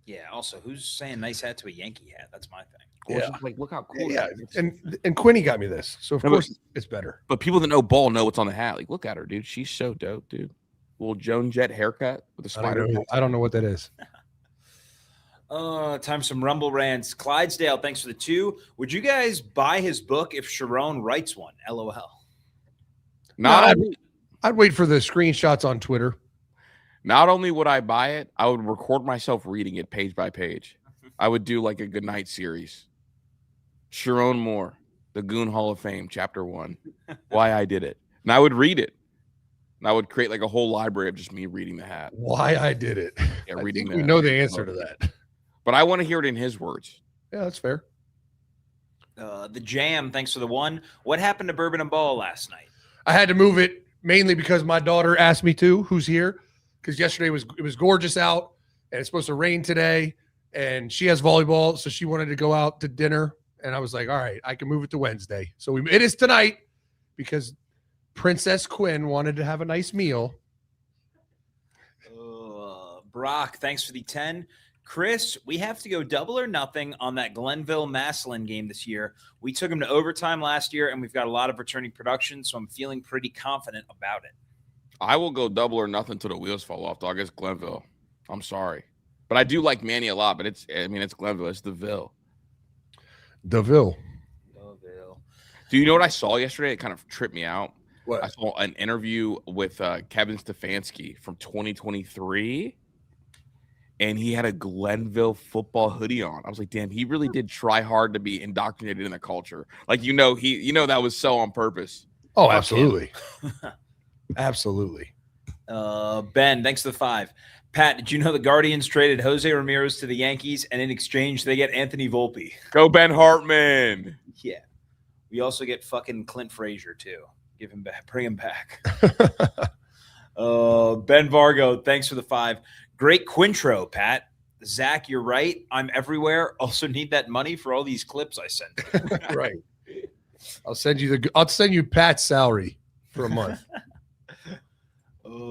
Yeah. Also, who's saying nice hat to a Yankee hat? That's my thing. Yeah. Like, look how cool. Yeah. And Quinny got me this. So of course it's better. But people that know ball know what's on the hat. Like, look at her, dude. She's so dope, dude. Little Joan Jett haircut with a spider. I don't know what that is. Time for some Rumble rants. Clydesdale, thanks for the 2. Would you guys buy his book if Sharon writes one? LOL. I'd wait for the screenshots on Twitter. Not only would I buy it, I would record myself reading it page by page. I would do like a goodnight series. Sharon Moore, The Goon Hall of Fame, Chapter 1. Why I Did It. And I would read it. And I would create like a whole library of just me reading the hat. Why I Did It. Yeah, I reading think we know the answer to that. But I want to hear it in his words. Yeah, that's fair. The Jam, thanks for the 1. What happened to Bourbon and Ball last night? I had to move it mainly because my daughter asked me to, who's here, because yesterday it was gorgeous out and it's supposed to rain today, and she has volleyball, so she wanted to go out to dinner, and I was like, all right, I can move it to Wednesday. So it is tonight because Princess Quinn wanted to have a nice meal. Brock, thanks for the 10. Chris, we have to go double or nothing on that Glenville-Massillon game this year. We took them to overtime last year, and we've got a lot of returning production, so I'm feeling pretty confident about it. I will go double or nothing till the wheels fall off, dog. It's Glenville. I'm sorry. But I do like Manny a lot, but it's Glenville. It's DeVille. DeVille. Do you know what I saw yesterday? It kind of tripped me out. What? I saw an interview with Kevin Stefanski from 2023. And he had a Glenville football hoodie on. I was like, damn, he really did try hard to be indoctrinated in the culture. Like, that was so on purpose. Oh, absolutely. Absolutely. Ben, thanks for the 5. Pat, did you know the Guardians traded Jose Ramirez to the Yankees, and in exchange, they get Anthony Volpe? Go Ben Hartman. Yeah. We also get fucking Clint Frazier, too. Give him back. Bring him back. Ben Vargo, thanks for the 5. Great Quintro, Pat. Zach, you're right. I'm everywhere. Also need that money for all these clips I sent. Right. I'll send you Pat's salary for a month.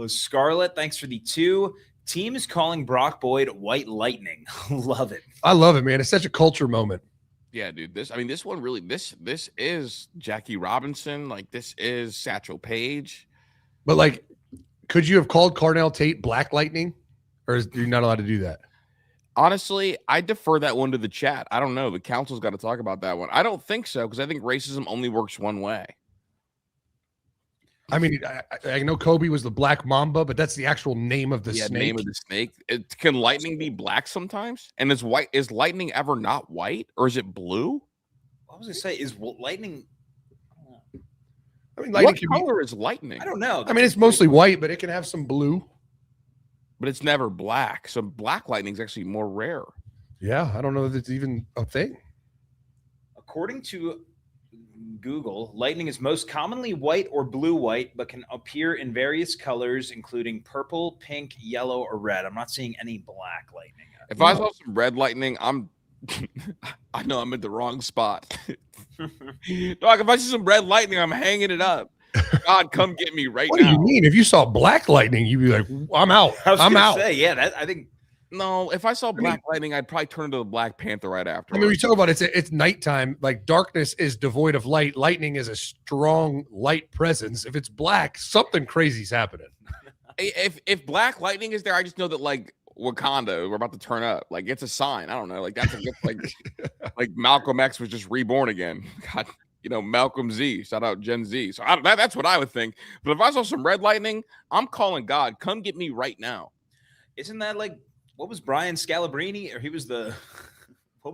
Scarlett, thanks for the 2. Team is calling Brock Boyd White Lightning. Love it. I love it, man. It's such a culture moment. Yeah, dude. This one really, this is Jackie Robinson. Like, this is Satchel Paige. But like, could you have called Carnell Tate Black Lightning? Or you're not allowed to do that? Honestly, I defer that one to the chat. I don't know. The council's got to talk about that one. I don't think so, because I think racism only works one way. I mean, I know Kobe was the Black Mamba, but that's the actual name of the snake. Name of the snake. Can lightning be black sometimes? And is lightning ever not white, or is it blue? What was I say? Is lightning? I mean, what color is lightning? I don't know. I mean, it's mostly white, but it can have some blue. But it's never black. So black lightning is actually more rare. Yeah, I don't know if it's even a thing. According to Google. Lightning is most commonly white or blue-white, but can appear in various colors, including purple, pink, yellow, or red. I'm not seeing any black lightning. If I saw some red lightning, I know I'm in the wrong spot. Dog, if I see some red lightning, I'm hanging it up. God, come get me right now. What do you mean? If you saw black lightning, you'd be like, I'm out. I'm out. I think. No, if I saw black lightning, I'd probably turn into the Black Panther right after. I mean, we talk about it's nighttime. Like darkness is devoid of light. Lightning is a strong light presence. If it's black, something crazy's happening. If black lightning is there, I just know that like Wakanda, we're about to turn up. Like it's a sign. I don't know. Like that's a good, like Malcolm X was just reborn again. God, Malcolm Z. Shout out Gen Z. So that's what I would think. But if I saw some red lightning, I'm calling God. Come get me right now. Isn't that like what was Brian Scalabrine? Or he was the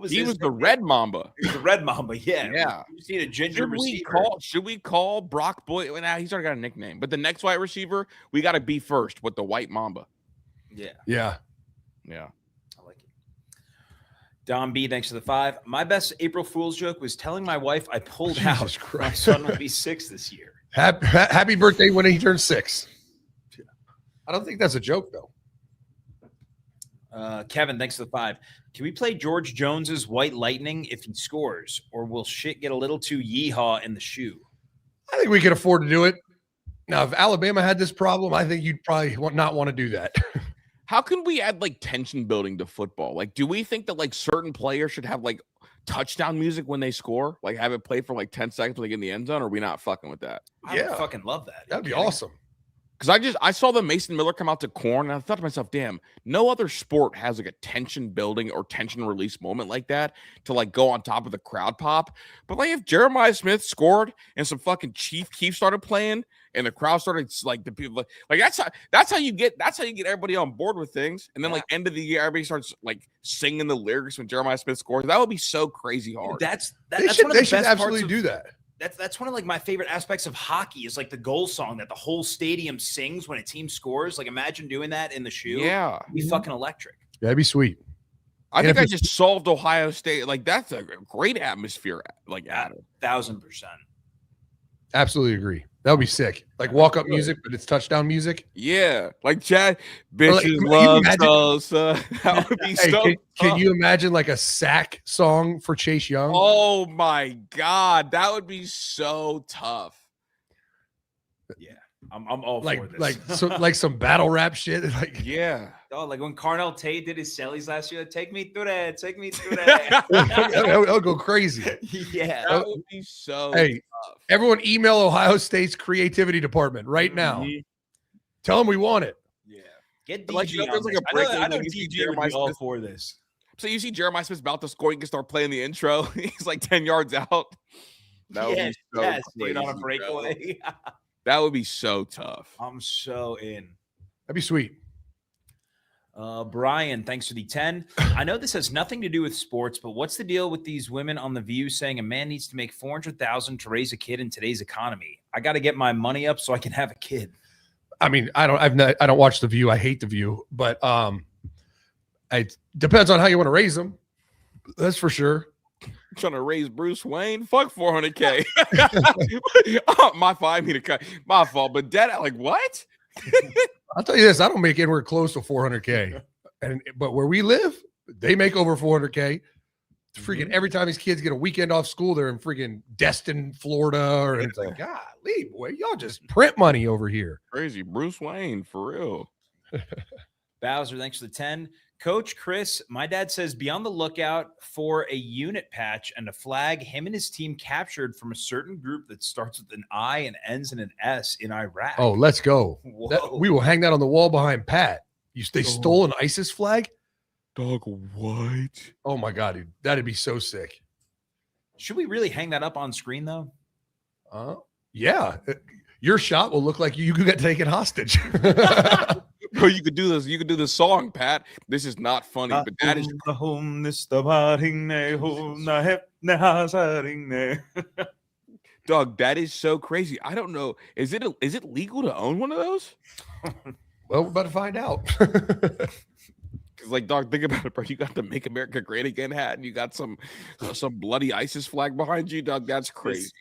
he was the Red Mamba. He was the Red Mamba. Yeah. Yeah. You just need a ginger receiver. Should we call Brock Boyd? Well, he's already got a nickname. But the next white receiver, we got to be first with the White Mamba. Yeah. Yeah. Yeah. I like it. Don B, thanks for the 5. My best April Fool's joke was telling my wife I pulled out. My son will be 6 this year. Happy birthday when he turns 6. I don't think that's a joke, though. Kevin, thanks for the 5. Can we play George Jones's White Lightning if he scores, or will shit get a little too yeehaw in the shoe? I think we can afford to do it. Now, if Alabama had this problem, I think you'd probably not want to do that. How can we add like tension building to football? Like, do we think that like certain players should have like touchdown music when they score? Like have it play for like 10 seconds when they get in the end zone? Or are we not fucking with that? I would fucking love that. That'd be awesome. Because I saw the Mason Miller come out to corn, and I thought to myself, damn, no other sport has like a tension building or tension release moment like that to like go on top of the crowd pop. But like if Jeremiah Smith scored and some fucking Chief Keef started playing and the crowd started like the people like that's how you get everybody on board with things. And then like end of the year, everybody starts like singing the lyrics when Jeremiah Smith scores. That would be so crazy hard. That's they should absolutely do that. That's one of like my favorite aspects of hockey is like the goal song that the whole stadium sings when a team scores. Like imagine doing that in the shoe. Yeah. It'd be fucking electric. Yeah, that'd be sweet. I think I just solved Ohio State. Like that's a great atmosphere. Like at 1,000%. Absolutely agree. That would be sick. Like walk-up music, but it's touchdown music. Yeah. Like Chad, bitches love salsa. That would be can you imagine like a sack song for Chase Young? Oh my God. That would be so tough. Yeah. I'm all like, for this. like some battle rap shit. Like yeah. Oh, like when Carnell Tate did his sellies last year, take me through that. Take me through that. I'll go crazy. Yeah. That would be so tough. Everyone email Ohio State's creativity department right now. Mm-hmm. Tell them we want it. Yeah. Get DG like, there's like a break. I know DG would be all for this. So you see Jeremiah Smith's about to score, you can start playing the intro. He's like 10 yards out. That would be so crazy, on a breakaway. That would be so tough. I'm so in. That'd be sweet. Brian, thanks for the 10. I know this has nothing to do with sports, but what's the deal with these women on The View saying a man needs to make $400,000 to raise a kid in today's economy? I got to get my money up so I can have a kid. I mean, I don't watch The View. I hate The View, but it depends on how you want to raise them. That's for sure. Trying to raise Bruce Wayne? Fuck $400K. Oh, my fault. I mean to cut. My fault. But dad, like what? I'll tell you this: I don't make anywhere close to $400K, but where we live, they make over $400K. Freaking every time these kids get a weekend off school, they're in freaking Destin, Florida, or it's like, golly, boy, y'all just print money over here. Crazy, Bruce Wayne for real. Bowser, thanks for the 10. Coach Chris, my dad says be on the lookout for a unit patch and a flag him and his team captured from a certain group that starts with an I and ends in an S in Iraq. Oh, let's go. We will hang that on the wall behind Pat. They stole an ISIS flag? Dog, what? Oh, my God, dude. That'd be so sick. Should we really hang that up on screen, though? Yeah. Your shot will look like you got taken hostage. Bro, you could do this. You could do this song, Pat. This is not funny, but that is. Dog, that is so crazy. I don't know. Is it legal to own one of those? Well, we're about to find out. Because, like, dog, think about it, bro. You got the "Make America Great Again" hat, and you got some bloody ISIS flag behind you, dog. That's crazy.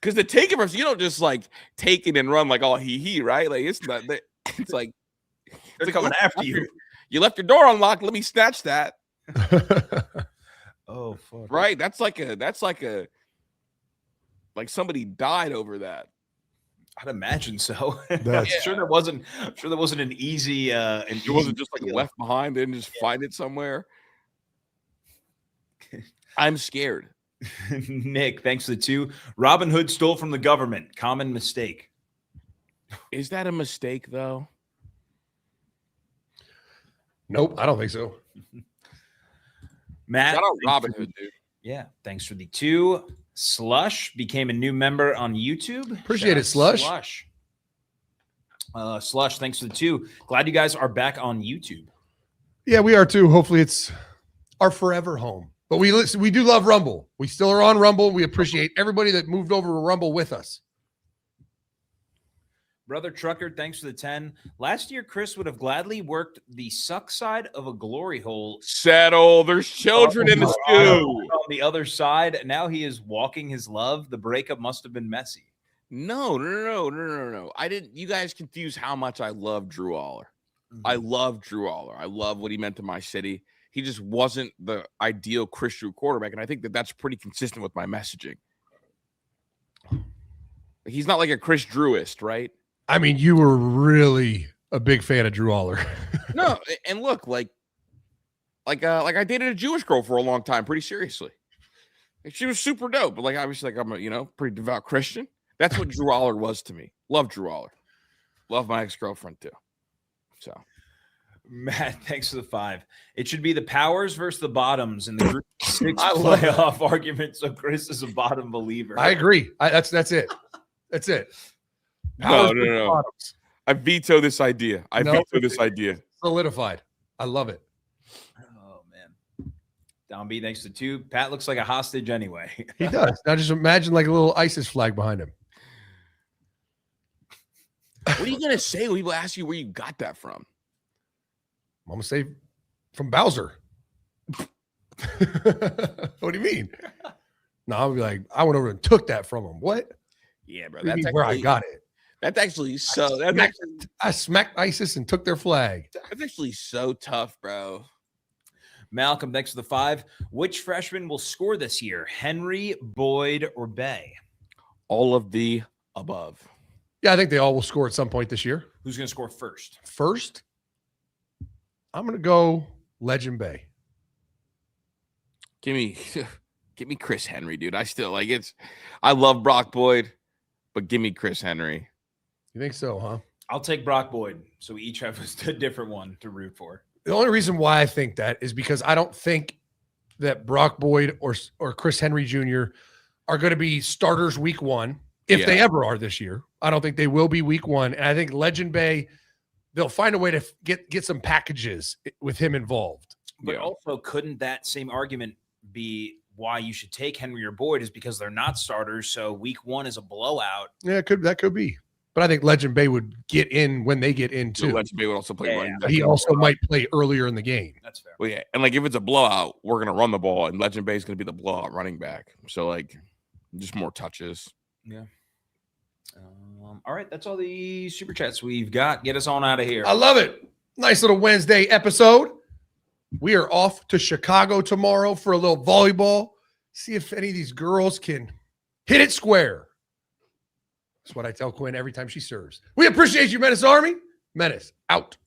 Because the takeovers, you don't just like take it and run like all he, right? Like it's not that. It's like They're coming after you. You left your door unlocked. Let me snatch that. Oh, fuck. Right? That's like somebody died over that. I'd imagine so. That's- I'm sure there wasn't an easy. It wasn't just like left behind and just find it somewhere. I'm scared. Nick, thanks for the 2. Robin Hood stole from the government. Common mistake. Is that a mistake though? Nope, I don't think so. Matt, Shout out Robin Hood, dude. Yeah, thanks for the 2. Slush became a new member on YouTube. Appreciate Shout it, out Slush. Slush, thanks for the 2. Glad you guys are back on YouTube. Yeah, we are too. Hopefully it's our forever home. But we do love Rumble. We still are on Rumble. We appreciate everybody that moved over to Rumble with us. Brother Trucker, thanks for the 10. Last year, Chris would have gladly worked the suck side of a glory hole. Settle. There's children in the stew. On the other side, now he is walking his love. The breakup must have been messy. No. I didn't. You guys confuse how much I love Drew Aller. I love Drew Aller. I love what he meant to my city. He just wasn't the ideal Chris Drew quarterback, and I think that that's pretty consistent with my messaging. He's not like a Chris Drewist, right? I mean, you were really a big fan of Drew Aller. No, and look, like I dated a Jewish girl for a long time, pretty seriously. Like, she was super dope, but like obviously, like I'm a pretty devout Christian. That's what Drew Aller was to me. Love Drew Aller. Love my ex-girlfriend too. So, Matt, thanks for the 5. It should be the powers versus the bottoms in the group 6 playoff argument. So Chris is a bottom believer. I agree. That's it. That's it. No. I veto this idea. No, veto this idea. Solidified. I love it. Oh man. Don B, thanks to 2. Pat looks like a hostage anyway. He does. Now just imagine like a little ISIS flag behind him. What are you gonna say when people ask you where you got that from? I'm gonna say from Bowser. What do you mean? No, I'll be like, I went over and took that from him. What? Yeah, bro. That's That's where I got it. That's actually so. I smacked ISIS and took their flag. That's actually so tough, bro. Malcolm, thanks for the 5. Which freshman will score this year? Henry, Boyd, or Bay? All of the above. Yeah, I think they all will score at some point this year. Who's going to score first? First, I'm going to go Legend Bay. Give me Chris Henry, dude. I still like it's. I love Brock Boyd, but give me Chris Henry. You think so, huh? I'll take Brock Boyd. So we each have a different one to root for. The only reason why I think that is because I don't think that Brock Boyd or Chris Henry Jr. are going to be starters week 1, if they ever are this year. I don't think they will be week 1. And I think Legend Bay, they'll find a way to get some packages with him involved. But also, couldn't that same argument be why you should take Henry or Boyd is because they're not starters. So week 1 is a blowout. Yeah, that could be. But I think Legend Bay would get in when they get in too. Legend Bay would also play running back. He also might play earlier in the game. That's fair. Well, yeah, and like if it's a blowout, we're gonna run the ball, and Legend Bay is gonna be the blowout running back. So like, just more touches. Yeah. All right, that's all the super chats we've got. Get us on out of here. I love it. Nice little Wednesday episode. We are off to Chicago tomorrow for a little volleyball. See if any of these girls can hit it square. That's what I tell Quinn every time she serves. We appreciate you, Menace Army. Menace out.